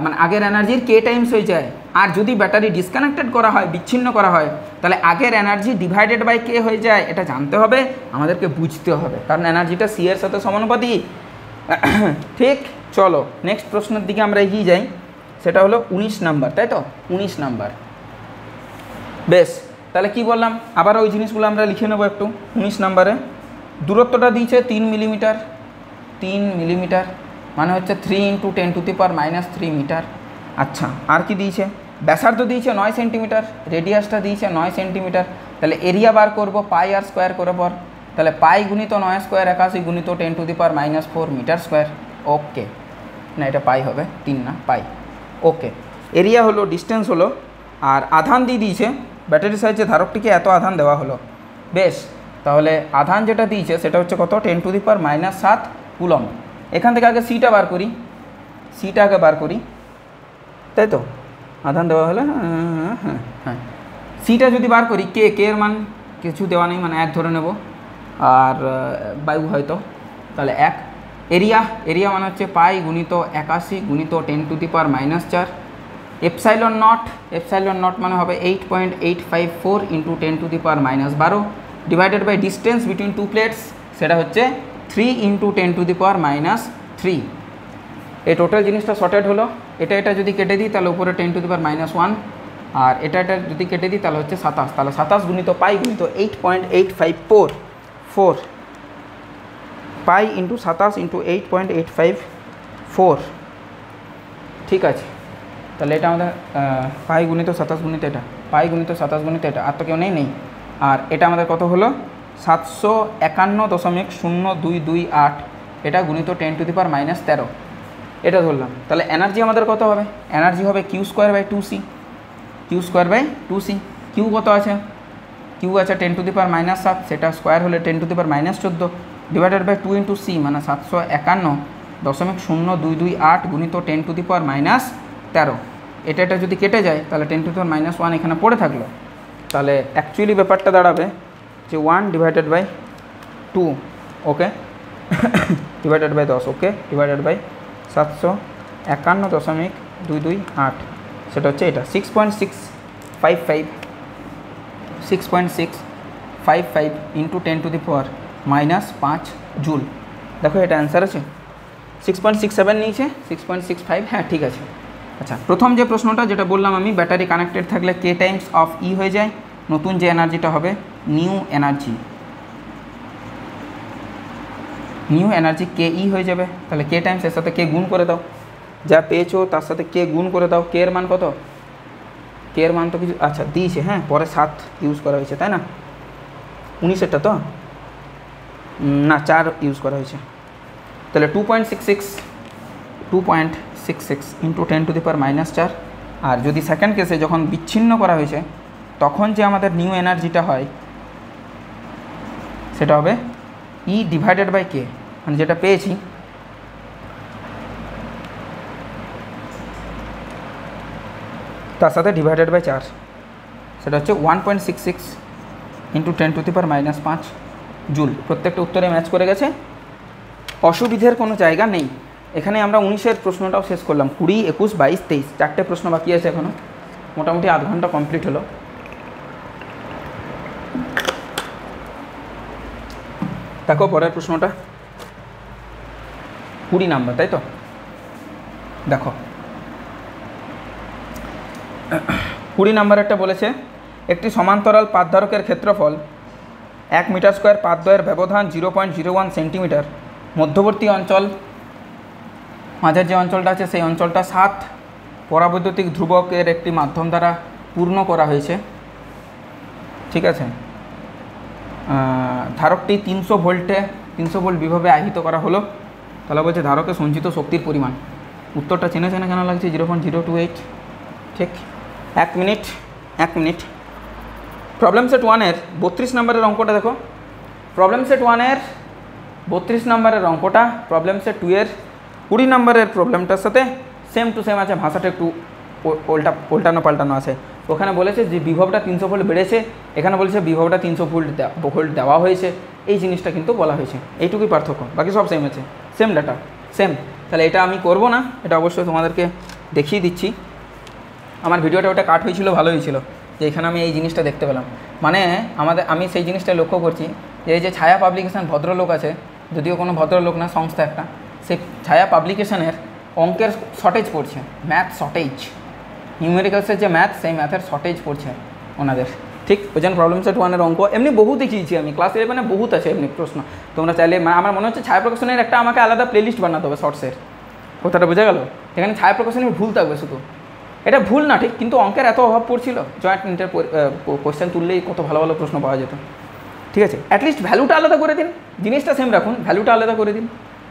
মানে আগের এনার্জির কে টাইমস হয়ে যায়। আর যদি ব্যাটারি ডিসকানেক্টেড করা হয়, বিচ্ছিন্ন করা হয়, তাহলে আগের এনার্জি ডিভাইডেড বাই কে হয়ে যায়। এটা জানতে হবে, আমাদেরকে বুঝতে হবে, কারণ এনার্জিটা সি এর সাথে সমানুপাতিক। ঠিক, চলো নেক্সট প্রশ্নের দিকে আমরা এগিয়ে যাই। সেটা হলো 19 নাম্বার, তাই তো? 19 নাম্বার। বেশ, তাহলে কি বললাম, আবার ওই জিনিসগুলো আমরা লিখে নেবো একটু। 19 নাম্বারে দূরত্বটা দিয়েছে 3 মিলিমিটার, 3 মিলিমিটার মানে হচ্ছে 3 × 10⁻³ মিটার। আচ্ছা, আর কি দিয়েছে? ব্যাসার্ধ দিয়েছে 9 সেন্টিমিটার, রেডিয়াসটা দিয়েছে 9 সেন্টিমিটার। তাহলে এরিয়া বার করবো পাই আর স্কোয়ার করে পর। তাহলে পাই গুণিত 9² 81 গুণিত 10⁻⁴ মিটার স্কোয়ার। ওকে, না এটা পাই হবে, 3 না পাই। ওকে, এরিয়া হলো, ডিস্টেন্স হলো, আর আধান দিয়ে দিয়েছে ব্যাটারির সাহায্যে ধারকটিকে এত আধান দেওয়া হলো। বেশ, তাহলে আধান যেটা দিয়েছে সেটা হচ্ছে কত? 10⁻⁷ কুলম্ব। এখান থেকে আগে সিটা বার করি, সিটা আগে বার করি, তাই তো? আধান দেওয়া হলে হ্যাঁ, সিটা যদি বার করি, কে এর মান কিছু দেওয়া নেই, মানে 1 ধরে নেব, আর বায়ু হয়তো, তাহলে 1। এরিয়া মানে হচ্ছে পাই গুণিত 81 গুণিত 10⁻⁴। এপসাইলন নট মানে হবে 8.854 × 10⁻⁻12 divided by distance between two plates, সেটা হচ্ছে 3 × 10⁻³ এই টোটাল জিনিসটা শর্টেড হলো। এটা যদি কেটে দিই তাহলে উপরে 10⁻⁻1, আর এটা যদি কেটে দিই তাহলে হচ্ছে 27। তাহলে 27 গুণিত পাই গুণিত 8.854 পাই × 27 × 8.854। ঠিক আছে, তাহলে এটা আমাদের পাই গুণিত 27 গুণিত এটা, পাই গুণিত 27 গুণিত এটা, আর তো কেউ নেই। আর এটা আমাদের কত হলো? 751.0228, এটা গুণিত 10⁻⁻13, এটা ধরলাম। তাহলে এনার্জি আমাদের কত হবে? এনার্জি হবে Q² / 2C। কিউ কত আছে? কিউ আছে 10⁻⁷, সেটা স্কোয়ার হলে 10⁻⁻14 ডিভাইডেড বাই 2 × C, মানে 751.0228 গুণিত 10⁻⁻13। এটা যদি কেটে যায় তাহলে 10⁻⁻1 এখানে পড়ে থাকলো। তাহলে অ্যাকচুয়ালি ব্যাপারটা দাঁড়াবে যে 1 divided by 2, okay, divided by 10, okay, divided by 751.228, সেটা হচ্ছে এটা 6.655 × 10⁻⁻5 জুল। দেখো এটা অ্যান্সার আছে। 6.67 নিয়েছে, 6.65, হ্যাঁ ঠিক আছে। আচ্ছা, প্রথম যে প্রশ্নটা যেটা বললাম আমি, ব্যাটারি কানেক্টেড থাকলে কে টাইমস অফ ই হয়ে যায়, নতুন যে এনার্জিটা হবে নিউ এনার্জি কে ই হয়ে যাবে। তাহলে কে টাইমস এর সাথে কে গুণ করে দাও, যা পেয়েছো তার সাথে কে গুণ করে দাও। কে এর মান কত, কে এর মান তো কিছু আচ্ছা দিয়েছে, হ্যাঁ পরে 7 ইউজ করা হয়েছে তাই না, 19এরটা তো না 4 ইউজ করা হয়েছে। তাহলে 2.66 ইন্টু 10⁻⁻4। আর যদি সেকেন্ড কেসে যখন বিচ্ছিন্ন করা হয়েছে তখন যে আমাদের নিউ এনার্জিটা হয় সেটা হবে ই ডিভাইডেড বাই কে, মানে যেটা পেয়েছি তার সাথে ডিভাইডেড বাই 4, সেটা হচ্ছে 1.66 ইন্টু 10⁻⁻5 জুল। প্রত্যেকটা উত্তরে ম্যাচ করে গেছে, অসুবিধের কোনো জায়গা নেই। এখানে আমরা 19-এর প্রশ্নটাও শেষ করলাম। 20, 21, 22, 23 চারটে প্রশ্ন বাকি আছে এখনও, মোটামুটি আধ ঘন্টা কমপ্লিট হলো। দেখো পরের প্রশ্নটা 20 নাম্বার, তাই তো? দেখো 20 নাম্বারেরটা বলেছে একটি সমান্তরাল পাতধারকের ক্ষেত্রফল 1 মিটার স্কোয়ার, পাতদ্বয়ের ব্যবধান 0.01 সেন্টিমিটার, মধ্যবর্তী অঞ্চল মাঝের যে অঞ্চলটা আছে সেই অঞ্চলটা 7 পরাবৈদ্যুতিক ধ্রুবকের একটি মাধ্যম দ্বারা পূর্ণ করা হয়েছে, ঠিক আছে। ধারকটি 300 ভোল্ট বিভবে আহিত করা হলো। তাহলে বলছে ধারকে সঞ্চিত শক্তির পরিমাণ। উত্তরটা চেনা কেন লাগছে, 0.028, ঠিক। এক মিনিট। প্রবলেম সেট 1-এর 32 নম্বরের অঙ্কটা দেখো। প্রবলেম সেট 1-এর 32 নম্বরের অঙ্কটা প্রবলেম সেট 2-এর 20 নম্বরের প্রবলেমটার সাথে সেম টু সেম আছে, ভাষাটা একটু পাল্টানো আছে। ওখানে বলেছে যে বিভবটা 300 ভোল্ট বেড়েছে, এখানে বলেছে বিভবটা 300 ভোল্ট দেওয়া হয়েছে, এই জিনিসটা কিন্তু বলা হয়েছে, এইটুকুই পার্থক্য, বাকি সব সেম আছে, সেম ডাটা সেম। তাহলে এটা আমি করব না, এটা অবশ্যই তোমাদেরকে দেখিয়ে দিচ্ছি। আমার ভিডিওটা ওটা কাট হয়েছিল, ভালো হয়েছিল যে এখানে আমি এই জিনিসটা দেখতে পেলাম। মানে আমি সেই জিনিসটা লক্ষ্য করছি যে এই যে ছায়া পাবলিকেশন ভদ্রলোক আছে, যদিও কোনো ভদ্রলোক না, সংস্থা একটা, সেই ছায়া পাবলিকেশনের অঙ্কের শর্টেজ পড়ছে, ম্যাথ শর্টেজ, নিউমেরিক্যালসের যে ম্যাথ, সেই ম্যাথের শর্টেজ পড়ছে ওনাদের, ঠিক। ওই জন্য প্রবলেম সেট 1-এর অঙ্ক এমনি বহু দেখিয়েছি আমি, ক্লাস 11-এ বহুত আছে এমনি প্রশ্ন। তোমরা চাইলে, আমার মনে হচ্ছে ছায়া প্রকাশনের একটা আমাকে আলাদা প্লেলিস্ট বানাতে হবে শর্টসের, কথাটা বোঝা গেল। এখানে ছায়া প্রকাশনের ভুল থাকবে শুধু, এটা ভুল না ঠিক, কিন্তু অঙ্কের এত অভাব পড়ছিল, জয়েন্ট ইন্টার কোয়েশ্চেন তুললেই কত ভালো ভালো প্রশ্ন পাওয়া যেত, ঠিক আছে। অ্যাটলিস্ট ভ্যালুটা আলাদা করে দিন, জিনিসটা সেম রাখুন, ভ্যালুটা আলাদা করে দিন,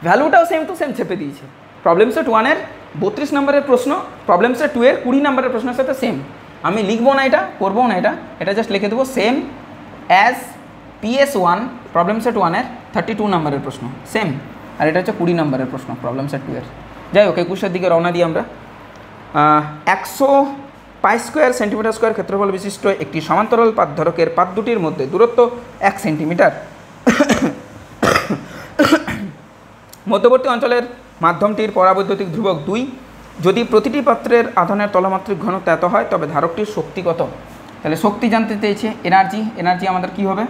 ভ্যালুটাও সেম টু সেম চেপে দিয়েছে। প্রবলেম সেট 1-এর 32 নম্বরের প্রশ্ন প্রবলেম সেট 2-এর 20 নম্বরের প্রশ্নের সাথে সেম। আমি লিখবো না, এটা করবো না, এটা জাস্ট লিখে দেবো same as PS1 problem set 1-এর 32 নম্বরের প্রশ্ন সেম, আর এটা হচ্ছে 20 নম্বরের প্রশ্ন প্রবলেম সেট 2-এর। যাই হোক, 21-এর দিকে রওনা দিই আমরা। 100 পাই স্কোয়ার সেন্টিমিটার স্কোয়ার ক্ষেত্রফল বিশিষ্ট একটি সমান্তরাল পাতধারকের পাত দুটির মধ্যে দূরত্ব 1 সেন্টিমিটার। মধ্যবর্তী অঞ্চলের মাধ্যমটির পরাবৈদ্যুতিক ধ্রুবক 2। যদি প্রতিটি পাত্রের আধানের তলমাত্রিক ঘনত্ব এত হয় তবে ধারকটির শক্তি কত। তাহলে শক্তি জানতে চেয়েছে, এনার্জি আমাদের কি হবে,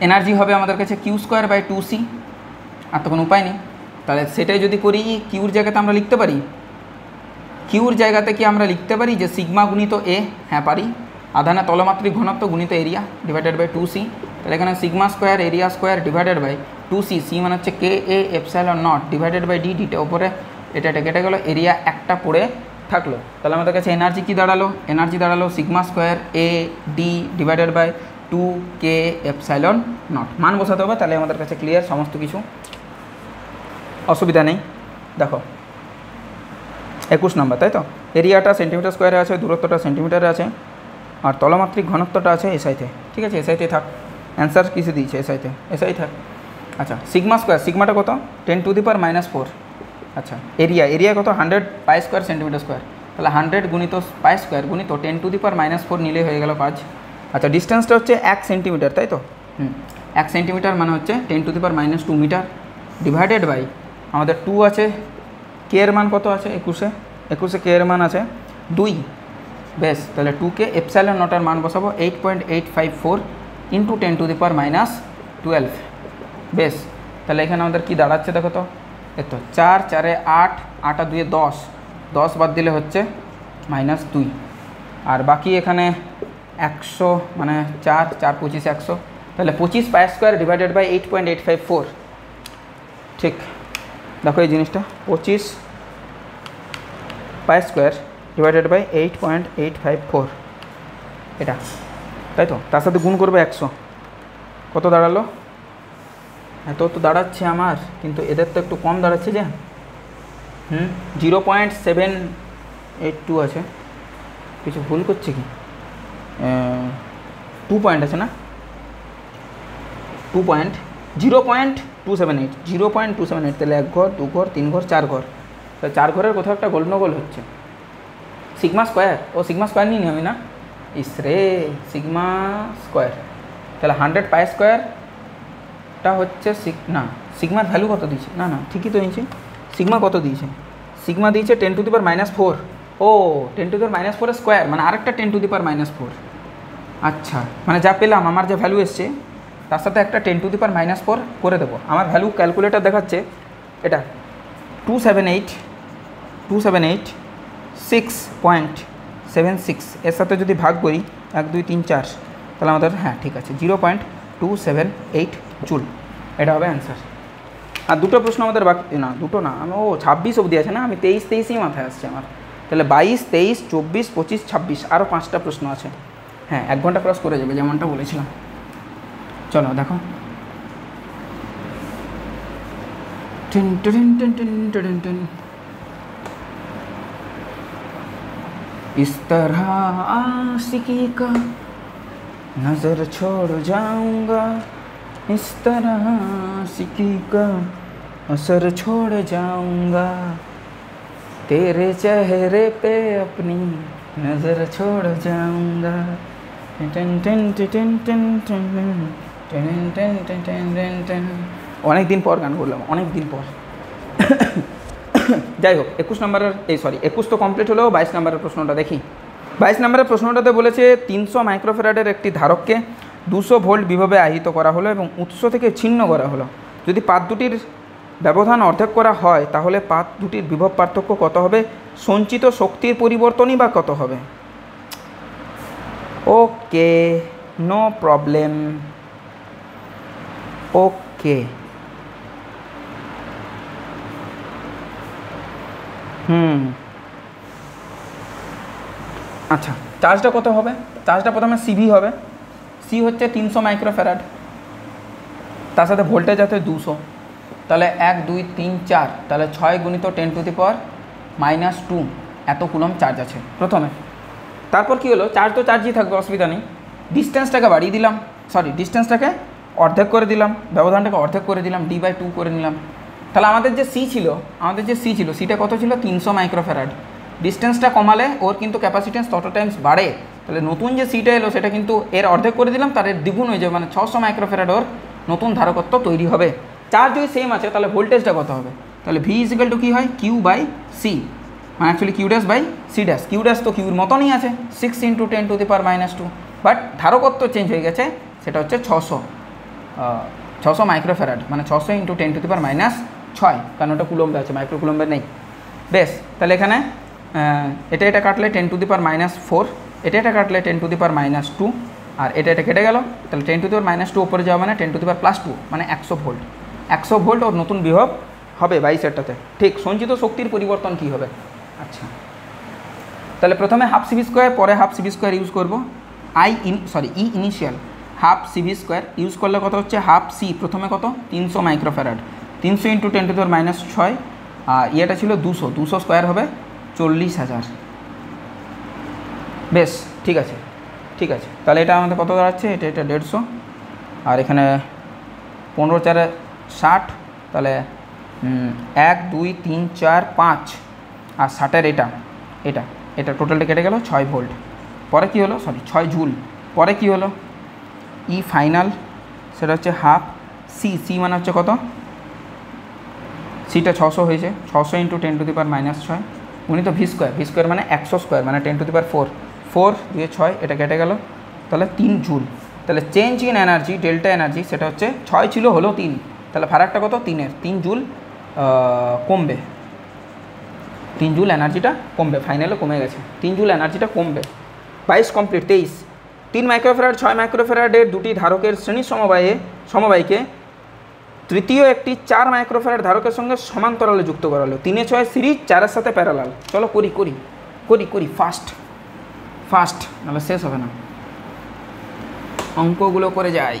এনার্জি হবে আমাদের কাছে Q²/2C, আর তো কোনো উপায় নেই। তাহলে সেটাই যদি করি, কিউর জায়গাতে আমরা লিখতে পারি, কিউর জায়গাতে কি আমরা লিখতে পারি যে সিগমা গুণিত এ, হ্যাঁ পারি, আধানের তলমাত্রিক ঘনত্ব গুণিত এরিয়া ডিভাইডেড বাই 2C। তাহলে এখানে sigma square area square divided by 2C, C মানে হচ্ছে KA∈0 ডিভাইডেড বাই ডি, ডিটা উপরে এটা কেটে গেলো, এরিয়া একটা পড়ে থাকলো। তাহলে আমাদের কাছে এনার্জি কি দাঁড়ালো, এনার্জি দাঁড়ালো sigma square AD divided by 2K∈0। মান বসাতে হবে, তাহলে আমাদের কাছে ক্লিয়ার সমস্ত কিছু, অসুবিধা নেই। দেখো 21 নম্বর, তাই তো, এরিয়াটা সেন্টিমিটার স্কোয়ারে আছে, দূরত্বটা সেন্টিমিটারে আছে, আর তলমাত্রিক ঘনত্বটা আছে এসআইতে, ঠিক আছে, এসআইতে থাক। অ্যান্সার কিছু দিয়েছে এসআই থাক। আচ্ছা, সিগমা স্কোয়ার, সিগমাটা কত 10⁻⁴। আচ্ছা, এরিয়া কত 100 পাই স্কোয়ার সেন্টিমিটার স্কোয়ার, তাহলে 100 গুণিত পাই স্কোয়ার গুণিত 10⁻⁴ নিলে হয়ে গেল 5। আচ্ছা, ডিস্টেন্সটা হচ্ছে 1 সেন্টিমিটার, তাই তো, 1 সেন্টিমিটার মানে হচ্ছে 10⁻² মিটার, ডিভাইডেড বাই আমাদের 2 আছে, কে এর মান কত আছে 21-এ কে এর মান আছে 2। বেশ, তাহলে 2K∈0 মান বসাবো 8.854 ইন্টু 10⁻12। বেশ, তাহলে এখানে আমাদের কি দাঁড়াচ্ছে দেখো তো, এতো 4 4 8 8 2 10, 10 বাদ দিলে হচ্ছে -2, আর বাকি এখানে 100 মানে 4 4 25 100, তাহলে 25 পাই স্কোয়ার ডিভাইডেড বাই 8.854। ঠিক, দেখো এই জিনিসটা 25 পাই স্কোয়ার ডিভাইডেড বাই 8.854, এটা তাই তো, তার সাথে গুণ করবে 100, কত দাঁড়ালো? এত তো দাঁড়াচ্ছে আমার, কিন্তু এদের তো একটু কম দাঁড়াচ্ছে যে, 0.782 আছে, কিছু ভুল করছে কি? 2 পয়েন্ট আছে না, 0.278, তাহলে 1 ঘর 2 ঘর 3 ঘর 4 ঘর, তাহলে 4 ঘরের কোথাও একটা গোলনগোল হচ্ছে। সিগমা স্কোয়ার, ও সিগমা স্কোয়ার নিই আমি না, ইসরে সিগমা স্কোয়ার, তাহলে 100 পাই স্কোয়ারটা হচ্ছে না, সিগমার ভ্যালু কত দিয়েছে? না না ঠিকই তো নিয়েছি, সিগমা কত দিয়েছে? সিগমা দিয়েছে 10⁻⁻4, ও 10⁻⁻4 স্কোয়ার, মানে আরেকটা 10⁻⁻4। আচ্ছা, মানে যা পেলাম আমার যে ভ্যালু এসছে তার সাথে একটা 10⁻⁻4 করে দেবো। আমার ভ্যালু ক্যালকুলেটার দেখাচ্ছে এটা 278.6.76, এর সাথে যদি ভাগ করি 1 2 3 4, তাহলে আমাদের হ্যাঁ ঠিক আছে 0.278 জুল, এটা হবে অ্যান্সার। আর দুটো প্রশ্ন আমাদের বাকি, না দুটো না, আমি 26 অবধি আছে না, আমি 23 মাথায় আসছে আমার, তাহলে 22 23 24 25 26 আরও 5টা প্রশ্ন আছে। হ্যাঁ 1 ঘন্টা ক্রস করে যাবে যেমনটা বলেছিলাম। চলো দেখো, इस तरह आशिकी का नजर छोड़ जाऊंगा, इस तरह आशिकी का असर छोड़ जाऊंगा, तेरे चेहरे पे अपनी नजर छोड़ जाऊंगा। অনেক দিন পর গান করলাম, অনেক দিন পর। যাই হোক 21 নম্বরের 21 তো কমপ্লিট হলেও 22 নম্বরের প্রশ্নটা দেখি। 22 নম্বরের প্রশ্নটাতে বলেছে 300 মাইক্রোফ্যারাডের একটি ধারককে 200 ভোল্ট বিভবে আহিত করা হলো এবং উৎস থেকে ছিন্ন করা হলো। যদি পাত দুটির ব্যবধান অর্ধেক করা হয় তাহলে পাত দুটির বিভব পার্থক্য কত হবে? সঞ্চিত শক্তির পরিবর্তনই বা কত হবে? ওকে, নো প্রবলেম, ওকে। আচ্ছা, চার্জটা কত হবে? চার্জটা প্রথমে সিভি হবে, সি হচ্ছে 300 মাইক্রোফ্যারাড, তার সাথে ভোল্টেজ আছে 200, তাহলে 1 2 3 4, তাহলে 6 গুণিত 10⁻⁻2 এত কুলম চার্জ আছে প্রথমে। তারপর কি হলো, চার্জ তো চার্জই থাকবে, অসুবিধা নেই। ডিস্টেন্সটাকে বাড়িয়ে দিলাম, ডিস্টেন্সটাকে অর্ধেক করে দিলাম, ব্যবধানটাকে অর্ধেক করে দিলাম, d/2 করে নিলাম। তাহলে আমাদের যে সি ছিল, সিটা কত ছিল? 300 মাইক্রোফ্যারাড। ডিস্টেন্সটা কমালে ওর কিন্তু ক্যাপাসিটেন্স তত টাইমস বাড়ে, তাহলে নতুন যে সিটা এলো সেটা কিন্তু এর অর্ধেক করে দিলাম, তার এর দ্বিগুণ হয়ে যাবে, মানে 600 মাইক্রোফ্যারাড ওর নতুন ধারকত্ব তৈরি হবে। চার্জ যদি সেম আছে তাহলে ভোল্টেজটা কত হবে? তাহলে ভি ইজিক্যাল টু কী হয়? Q/C, মানে অ্যাকচুয়ালি Q'/C', Q' তো কিউর মতনই আছে 6 × 10⁻², বাট ধারকত্ব চেঞ্জ হয়ে গেছে, সেটা হচ্ছে 600 মাইক্রোফ্যারাড, মানে 600 × 10⁻⁶, কারণ ওটা কুলম্বে আছে, মাইক্রো কুলম্বে নেই। বেশ, তাহলে এখানে এটা কাটলে 10⁻⁴, এটা কাটলে 10⁻², আর এটা কেটে গেল, তাহলে 10⁻² উপরে যাওয়া মানে 10⁻+2, মানে 100 ভোল্ট। 100 ভোল্ট ওর নতুন বিভব হবে 22-এরটাতে। ঠিক, সঞ্চিত শক্তির পরিবর্তন কি হবে? আচ্ছা, তাহলে প্রথমে হাফ CV², পরে হাফ CV² ইউজ করবো। ই ইনিশিয়াল হাফ CV² ইউজ করলে কত হচ্ছে? হাফ সি প্রথমে কত? 300 মাইক্রোফ্যারাড, 300 × 10⁻⁶, আর ইয়েটা ছিল 200 স্কোয়ার হবে 40,000। বেশ, ঠিক আছে। তাহলে এটা আমাদের কত দাঁড়াচ্ছে? এটা 150, আর এখানে 15 × 4 = 60, তাহলে 1 2 3 4 5, আর 60-এর এটা টোটালটা কেটে গেল 6 ভোল্ট। পরে কি হলো? 6 জুল। পরে কি হলো? ই ফাইনাল, সেটা হচ্ছে হাফ সি মানে হচ্ছে কত? সিটা 600 হয়েছে, 600 × 10⁻⁻6 গুণিত ভি² মানে 100 স্কোয়ার, মানে 10⁻⁴, 4 দিয়ে 6, এটা কেটে গেল, তাহলে 3 জুল। তাহলে change in energy, delta energy, সেটা হচ্ছে 6 ছিল হলো 3, তাহলে ফারাকটা কত? 3 জুল কমবে। 3 জুল এনার্জিটা কমবে, ফাইনালে কমে গেছে, 3 জুল এনার্জিটা কমবে। 22 কমপ্লিট। 23 3 মাইক্রোফ্যারাড 6 মাইক্রোফ্যারাডের দুটি ধারকের শ্রেণী সমবায়কে তৃতীয় একটি 4 মাইক্রোফ্যারাড ধারকের সঙ্গে সমান্তরালে যুক্ত করা হলো। 3 6 সিরিজ, 4-এর সাথে প্যারালাল। চলো করি করি করি করি ফাস্ট ফাস্ট, নাহলে শেষ হবে না, অঙ্কগুলো করে যাই।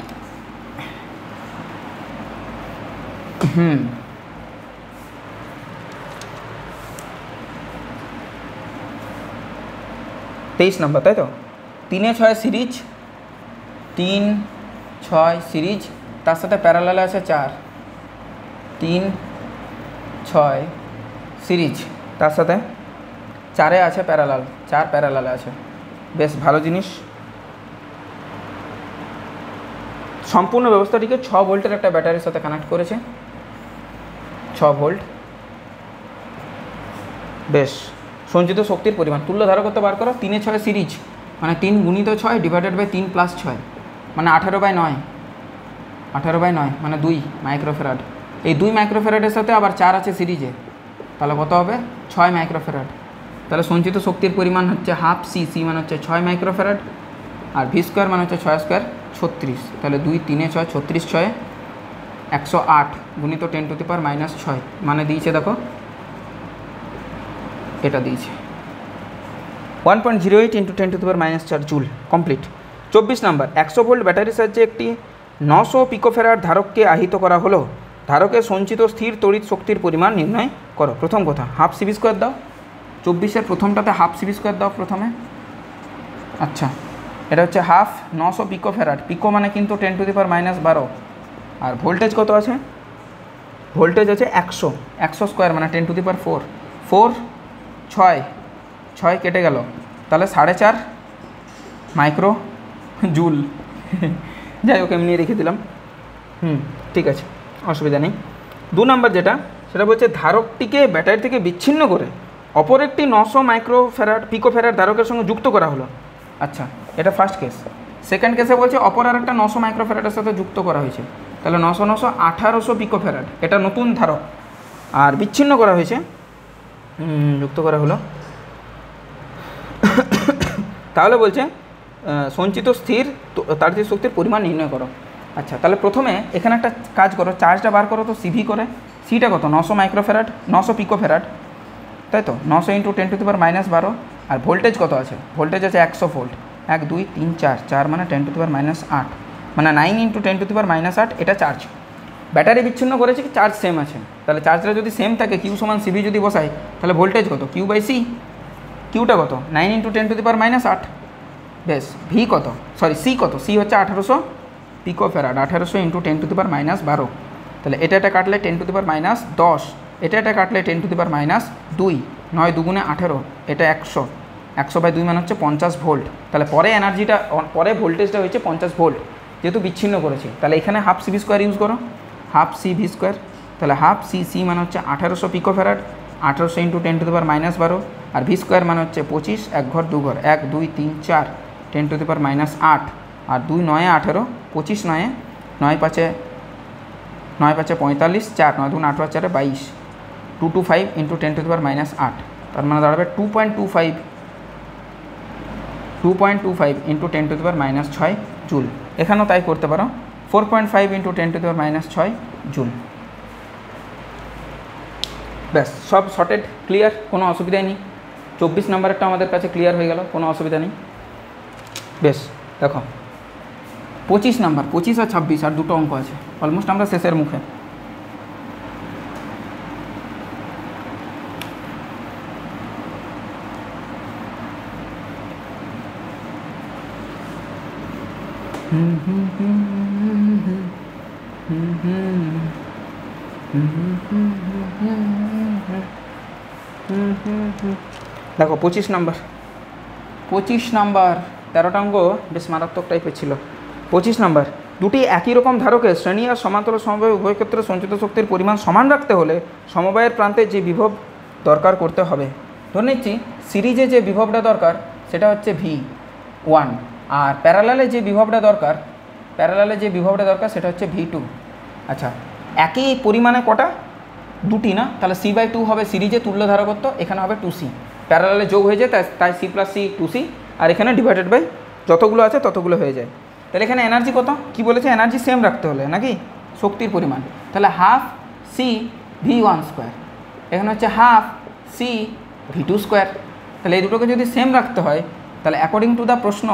23 নম্বর, তাই তো? 3 6 সিরিজ, 3 6 সিরিজ, তার সাথে প্যারালালে আছে 4, 3 6 সিরিজ, তার সাথে 4-এ আছে প্যারালাল, 4 প্যারালালে আছে। বেশ ভালো জিনিস। সম্পূর্ণ ব্যবস্থাটিকে 6 ভোল্টের একটা ব্যাটারির সাথে কানেক্ট করেছে, 6 ভোল্ট। বেশ, সঞ্চিত শক্তির পরিমাণ তুল্য ধারকত্ব বার করো। 3 6 সিরিজ মানে 3 গুণিত 6 ডিভাইডেড বাই 3 প্লাস 6 মানে 18/9, 18/9 মানে 2 মাইক্রোফ্যারাড। এই 2 মাইক্রোফ্যারাডের সাথে আবার 4 আছে সিরিজে, তাহলে কত হবে? 6 মাইক্রোফ্যারাড। তাহলে সঞ্চিত শক্তির পরিমাণ হচ্ছে হাফ সি, সি মানে হচ্ছে 6 মাইক্রোফ্যারাড, আর ভি স্কোয়ার মানে হচ্ছে 6 স্কোয়ার 36। তাহলে 2 3 6 36 6 108 গুণিত 10⁻⁻6 মানে দিয়েছে, দেখো এটা দিয়েছে 1.08 × 10⁻⁻4 জুল। কমপ্লিট। 24 নম্বর, 100 ভোল্ট ব্যাটারির সাহায্যে একটি 900 পিকোফ্যারাড ধারককে আহিত করা হলো। ধারকের সঞ্চিত স্থির তড়িৎ শক্তির পরিমাণ নির্ণয় করো। প্রথম কথা, হাফ সিভি স্কোয়ার দাও। 24-এর প্রথমটাতে হাফ সিভি স্কোয়ার দাও প্রথমে। আচ্ছা, এটা হচ্ছে হাফ 900 পিকোফ্যারাড, পিকো মানে কিন্তু 10⁻12। আর ভোল্টেজ কত আছে? ভোল্টেজ আছে 100, 100 স্কোয়ার মানে 10⁻4, 4 6 কেটে গেল, তাহলে 4.5 মাইক্রো জুল। যাই হোক, এমনি রেখে দিলাম। ঠিক আছে, অসুবিধা নেই। 2 নম্বর যেটা, সেটা বলছে ধারকটিকে ব্যাটারি থেকে বিচ্ছিন্ন করে অপর একটি 900 মাইক্রোফ্যারাড পিকোফ্যারাড ধারকের সঙ্গে যুক্ত করা হলো। আচ্ছা, এটা ফার্স্ট কেস। সেকেন্ড কেসে বলছে অপর আর একটা 900 মাইক্রোফ্যারাডের সাথে যুক্ত করা হয়েছে, তাহলে 900 900 1800 পিকোফ্যারাড, এটা নতুন ধারক, আর বিচ্ছিন্ন করা হয়েছে, যুক্ত করা হলো। তাহলে বলছে সঞ্চিত স্থির তাড়িত শক্তির পরিমাণ নির্ণয় করো। আচ্ছা, তাহলে প্রথমে এখানে একটা কাজ করো, চার্জটা বার করো তো। সিভি করে, সিটা কত? 900 মাইক্রোফ্যারাড, 900 পিকোফ্যারাড, তাই তো? 900 × 10⁻12। আর ভোল্টেজ কত আছে? ভোল্টেজ আছে 100 ভোল্ট। 1 2 3 4, 4 মানে 10⁻8, মানে 9 × 10⁻8 এটা চার্জ। ব্যাটারি বিচ্ছিন্ন করেছে কি? চার্জ সেম আছে। তাহলে চার্জটা যদি সেম থাকে, কিউ সমান সিভি যদি বসাই, তাহলে ভোল্টেজ কত? Q by C. কিউটা কত? 9 × 10⁻8। বেশ, ভি কত? সরি, সি কত? সি হচ্ছে 1800 পিকোফ্যারাড, 1800 × 10⁻12। তাহলে এটা কাটলে 10⁻10, এটা কাটলে 10⁻2, 9 2 18, এটা 100, 100/2 মানে হচ্ছে 50 ভোল্ট। তাহলে পরে এনার্জিটা, পরে ভোল্টেজটা হয়েছে 50 ভোল্ট, যেহেতু বিচ্ছিন্ন করেছি। তাহলে এখানে হাফ সিভি স্কোয়ার ইউজ করো, হাফ সি ভি স্কোয়ার। তাহলে হাফ সি, সি মানে হচ্ছে 1800 পিকোফ্যারাড, 1800 × 10⁻12, আর ভি স্কোয়ার মানে হচ্ছে 25, 1 ঘর 2 ঘর, 1 2 3 4, 10⁻8, আর 2 9 18, 25 9, 9 5 45, 4 9 2 18 4 22, 225 × 10⁻8, তার মানে দাঁড়াবে 2.25 × 10⁻6 জুল। এখানেও তাই করতে পারো, 4.5 × 10⁻6 জুল। ব্যাস, সব শর্টেড, ক্লিয়ার, কোনো অসুবিধাই নেই। 24 নম্বরেরটা আমাদের কাছে ক্লিয়ার হয়ে গেল, কোনো অসুবিধা নেই। বেশ, দেখো 25 নাম্বার, 25 আর 26, আর দুটো অঙ্ক আছে, অলমোস্ট আমরা শেষের মুখে। দেখো 25 নাম্বার, 13টা অঙ্ক বেশ মারাত্মক টাইপের ছিল। 25 নাম্বার, দুটি একই রকম ধারকের শ্রেণী আর সমান্তরাল সমবায় উভয় ক্ষেত্রে সঞ্চিত শক্তির পরিমাণ সমান রাখতে হলে সমবায়ের প্রান্তে যে বিভব দরকার করতে হবে। ধরে নিচ্ছি সিরিজে যে বিভবটা দরকার সেটা হচ্ছে V1, আর প্যারালালে যে বিভবটা দরকার সেটা হচ্ছে V2। আচ্ছা, একই পরিমাণে কটা? দুটি না, তাহলে C/2 হবে সিরিজে তুল্য ধারকত্ব, এখানে হবে 2C, প্যারালালে যোগ হয়ে যায়, তাই C+C 2C, আর এখানে ডিভাইডেড বাই যতগুলো আছে ততগুলো হয়ে যায়। তাহলে এখানে এনার্জি কত কি বলেছে, এনার্জি সেম রাখতে হলে নাকি শক্তির পরিমাণ, তাহলে হাফ CV1², এখানে হচ্ছে হাফ CV2²। তাহলে এই দুটোকে যদি সেম রাখতে হয় তাহলে অ্যাকর্ডিং টু দ্য প্রশ্ন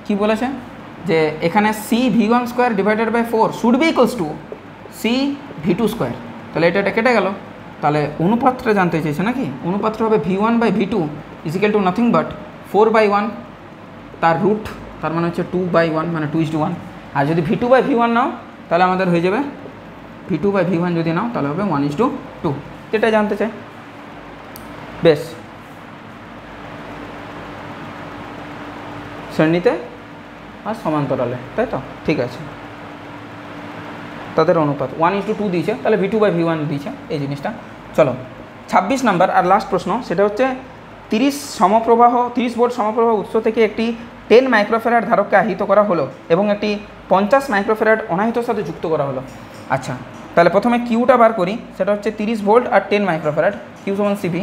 কি বলেছে যে এখানে CV1² divided by 4 should be equals to CV2²। তাহলে এটা কেটে গেল, তাহলে অনুপাতটা জানতে চেয়েছে নাকি, অনুপাতটা হবে V1/V2 is equal two nothing but 4/1 তার রুট, তার মানে হচ্ছে 2/1 মানে 2:1। আর যদি V2/V1 নাও তাহলে আমাদের হয়ে যাবে V2/V1 যদি নাও তাহলে হবে 1:2, এটা জানতে চাই। বেশ, শ্রেণীতে আর সমান্তরালে, তাই তো, ঠিক আছে, তাদের অনুপাত 1:2 দিয়েছে, তাহলে V2/V1 দিয়েছে এই জিনিসটা। চলো 26 নাম্বার আর লাস্ট প্রশ্ন, সেটা হচ্ছে 30 ভোল্ট সমপ্রবাহ উৎস থেকে একটি 10 মাইক্রোফ্যারাড ধারককে আহিত করা হলো এবং একটি 50 মাইক্রোফ্যারাড অনাহিতর সাথে যুক্ত করা হলো। আচ্ছা, তাহলে প্রথমে কিউটা বার করি, সেটা হচ্ছে 30 ভোল্ট আর 10 মাইক্রোফ্যারাড, কিউ সমান সিভি,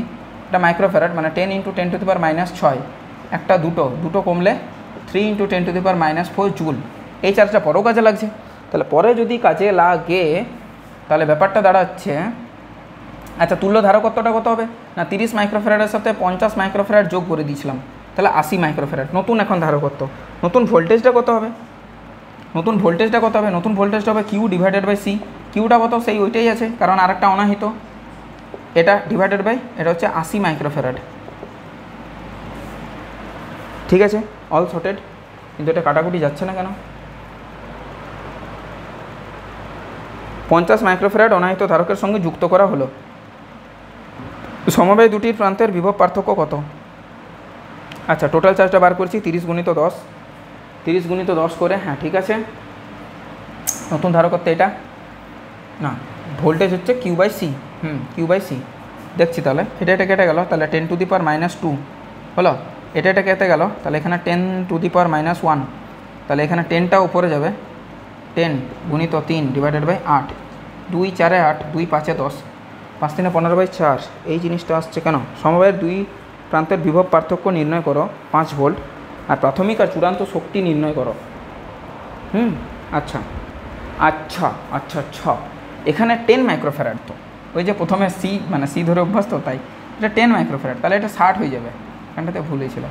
এটা মাইক্রোফ্যারাড মানে 10 × 10⁻⁻6, একটা দুটো কমলে 3 × 10⁻⁻4 জুল। এই চার্জটা পরেও কাজে লাগছে, তাহলে পরে যদি কাজে লাগে তাহলে ব্যাপারটা দাঁড়াচ্ছে, আচ্ছা তুল্য ধারকত্বটা কত হবে না, 30 মাইক্রোফ্যারাডের সাথে 50 মাইক্রোফ্যারাড যোগ করে দিয়েছিলাম, তাহলে 80 মাইক্রোফ্যারাড। নতুন এখন ধারকত্ব, নতুন ভোল্টেজটা কত হবে, নতুন ভোল্টেজটা হবে কিউ ডিভাইডেড বাই সি। কিউটা কত সেই ওইটাই আছে, কারণ আরেকটা অনাহিত, এটা ডিভাইডেড বাই এটা হচ্ছে 80 মাইক্রোফ্যারাড। ঠিক আছে, অল সর্টেড, কিন্তু এটা কাটাকুটি যাচ্ছে না কেন? 50 মাইক্রোফ্যারাড অনাহিত ধারকের সঙ্গে যুক্ত করা হলো। সমবায় দুটির প্রান্তের বিভব পার্থক্য কত? আচ্ছা, টোটাল চার্জটা বার করছি 30 × 10 করে, হ্যাঁ ঠিক আছে। নতুন ধারকত্ব এটা না, ভোল্টেজ হচ্ছে কিউ/সি, কিউ/সি দেখছি, তাহলে এটা কেটে গেল, তাহলে 10⁻⁻2 হলো, এটা কেটে গেল, তাহলে এখানে 10⁻⁻1, তাহলে এখানে 10টা উপরে যাবে, 10 × 3 ডিভাইডেড বাই 8, 2 4 8, 2 5 10, 5 3 15/4, এই জিনিসটা আসছে কেন? সমবায়ের দুই প্রান্তের বিভব পার্থক্য নির্ণয় করো 5 ভোল্ট, আর প্রাথমিক আর চূড়ান্ত শক্তি নির্ণয় করো। আচ্ছা, এখানে 10 মাইক্রোফ্যারাড, তো ওই যে প্রথমে সি ধরে অভ্যাস, তো তাই এটা 10 মাইক্রোফ্যারাড, তাহলে এটা 60 হয়ে যাবে, এখানটাতে ভুল হয়েছিল,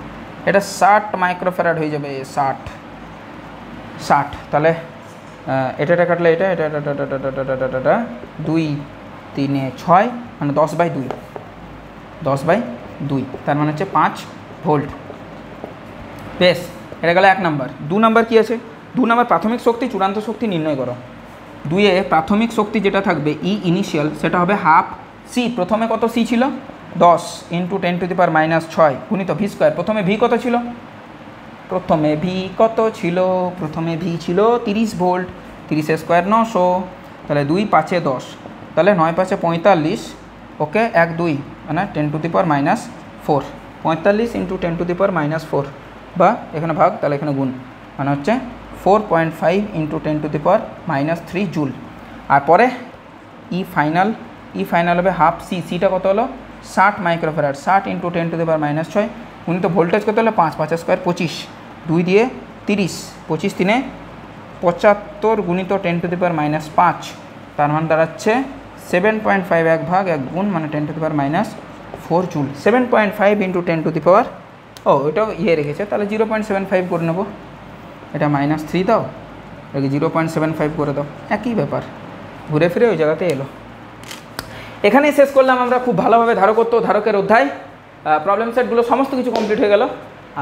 এটা 60 মাইক্রোফ্যারাড হয়ে যাবে, 60। তাহলে এটা কাটলে এটা 2 3 6 মানে 10/2, তার মানে হচ্ছে 5 ভোল্ট। বেশ, এটা গেল 1 নাম্বার। 2 নাম্বার কী আছে? 2 নাম্বার প্রাথমিক শক্তি চূড়ান্ত শক্তি নির্ণয় করো। 2-এ প্রাথমিক শক্তি যেটা থাকবে ই ইনিশিয়াল, সেটা হবে হাফ সি, প্রথমে কত সি ছিল 10 × 10⁻⁶ গুণিত V²। প্রথমে ভি কত ছিল? প্রথমে ভি ছিল 30 ভোল্ট, 30 স্কোয়ার 900, তাহলে 2 5 10, তাহলে 9 5 45, ওকে 1 2 মানে 10⁻⁻4, 45 × 10⁻⁻4 বা এখানে ভাগ, তাহলে এখানে গুণ, মানে হচ্ছে 4.5 × 10⁻³ জুল। আর পরে ই ফাইনাল হবে হাফ সি, সিটা কত হলো 60 মাইক্রোফ্যারাড, 60 × 10⁻⁶ গুণিত ভোল্টেজ কত হলো 5 5 স্কোয়ার 25, 2 দিয়ে 30, 25 3 75 গুণিত 10⁻⁻5, তার মান দাঁড়াচ্ছে 7.5, 1 ভাগ 1 গুণ মানে 10⁻⁴ জুল। 7.5 × 10⁻, এটাও রেখেছে, তাহলে 0.75 করে নেবো, এটা -3 দাও, এটাকে 0.75 করে দাও, একই ব্যাপার, ঘুরে ফিরে ওই জায়গাতে এলো। এখানেই শেষ করলাম আমরা খুব ভালোভাবে ধারকত্ব, ধারকের অধ্যায়, প্রবলেম সেটগুলো সমস্ত কিছু কমপ্লিট হয়ে গেল।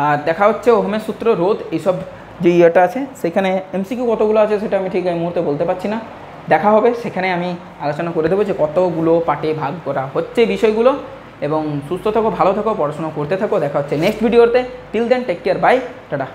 আর দেখা হচ্ছে ওহমের সূত্র, রোধ, এইসব যে ইয়েটা আছে, সেখানে এমসিকিউ কতগুলো আছে সেটা আমি ঠিক এই মুহূর্তে বলতে পারছি না, দেখা হবে, সেখানে আমি আলোচনা করে দেবো যে কতগুলো পার্টে ভাগ করা হচ্ছে বিষয়গুলো। এবং সুস্থ থাকো, ভালো থাকো, পড়াশোনা করতে থাকো, দেখা হচ্ছে নেক্সট ভিডিওতে। Till then take care, bye, tata.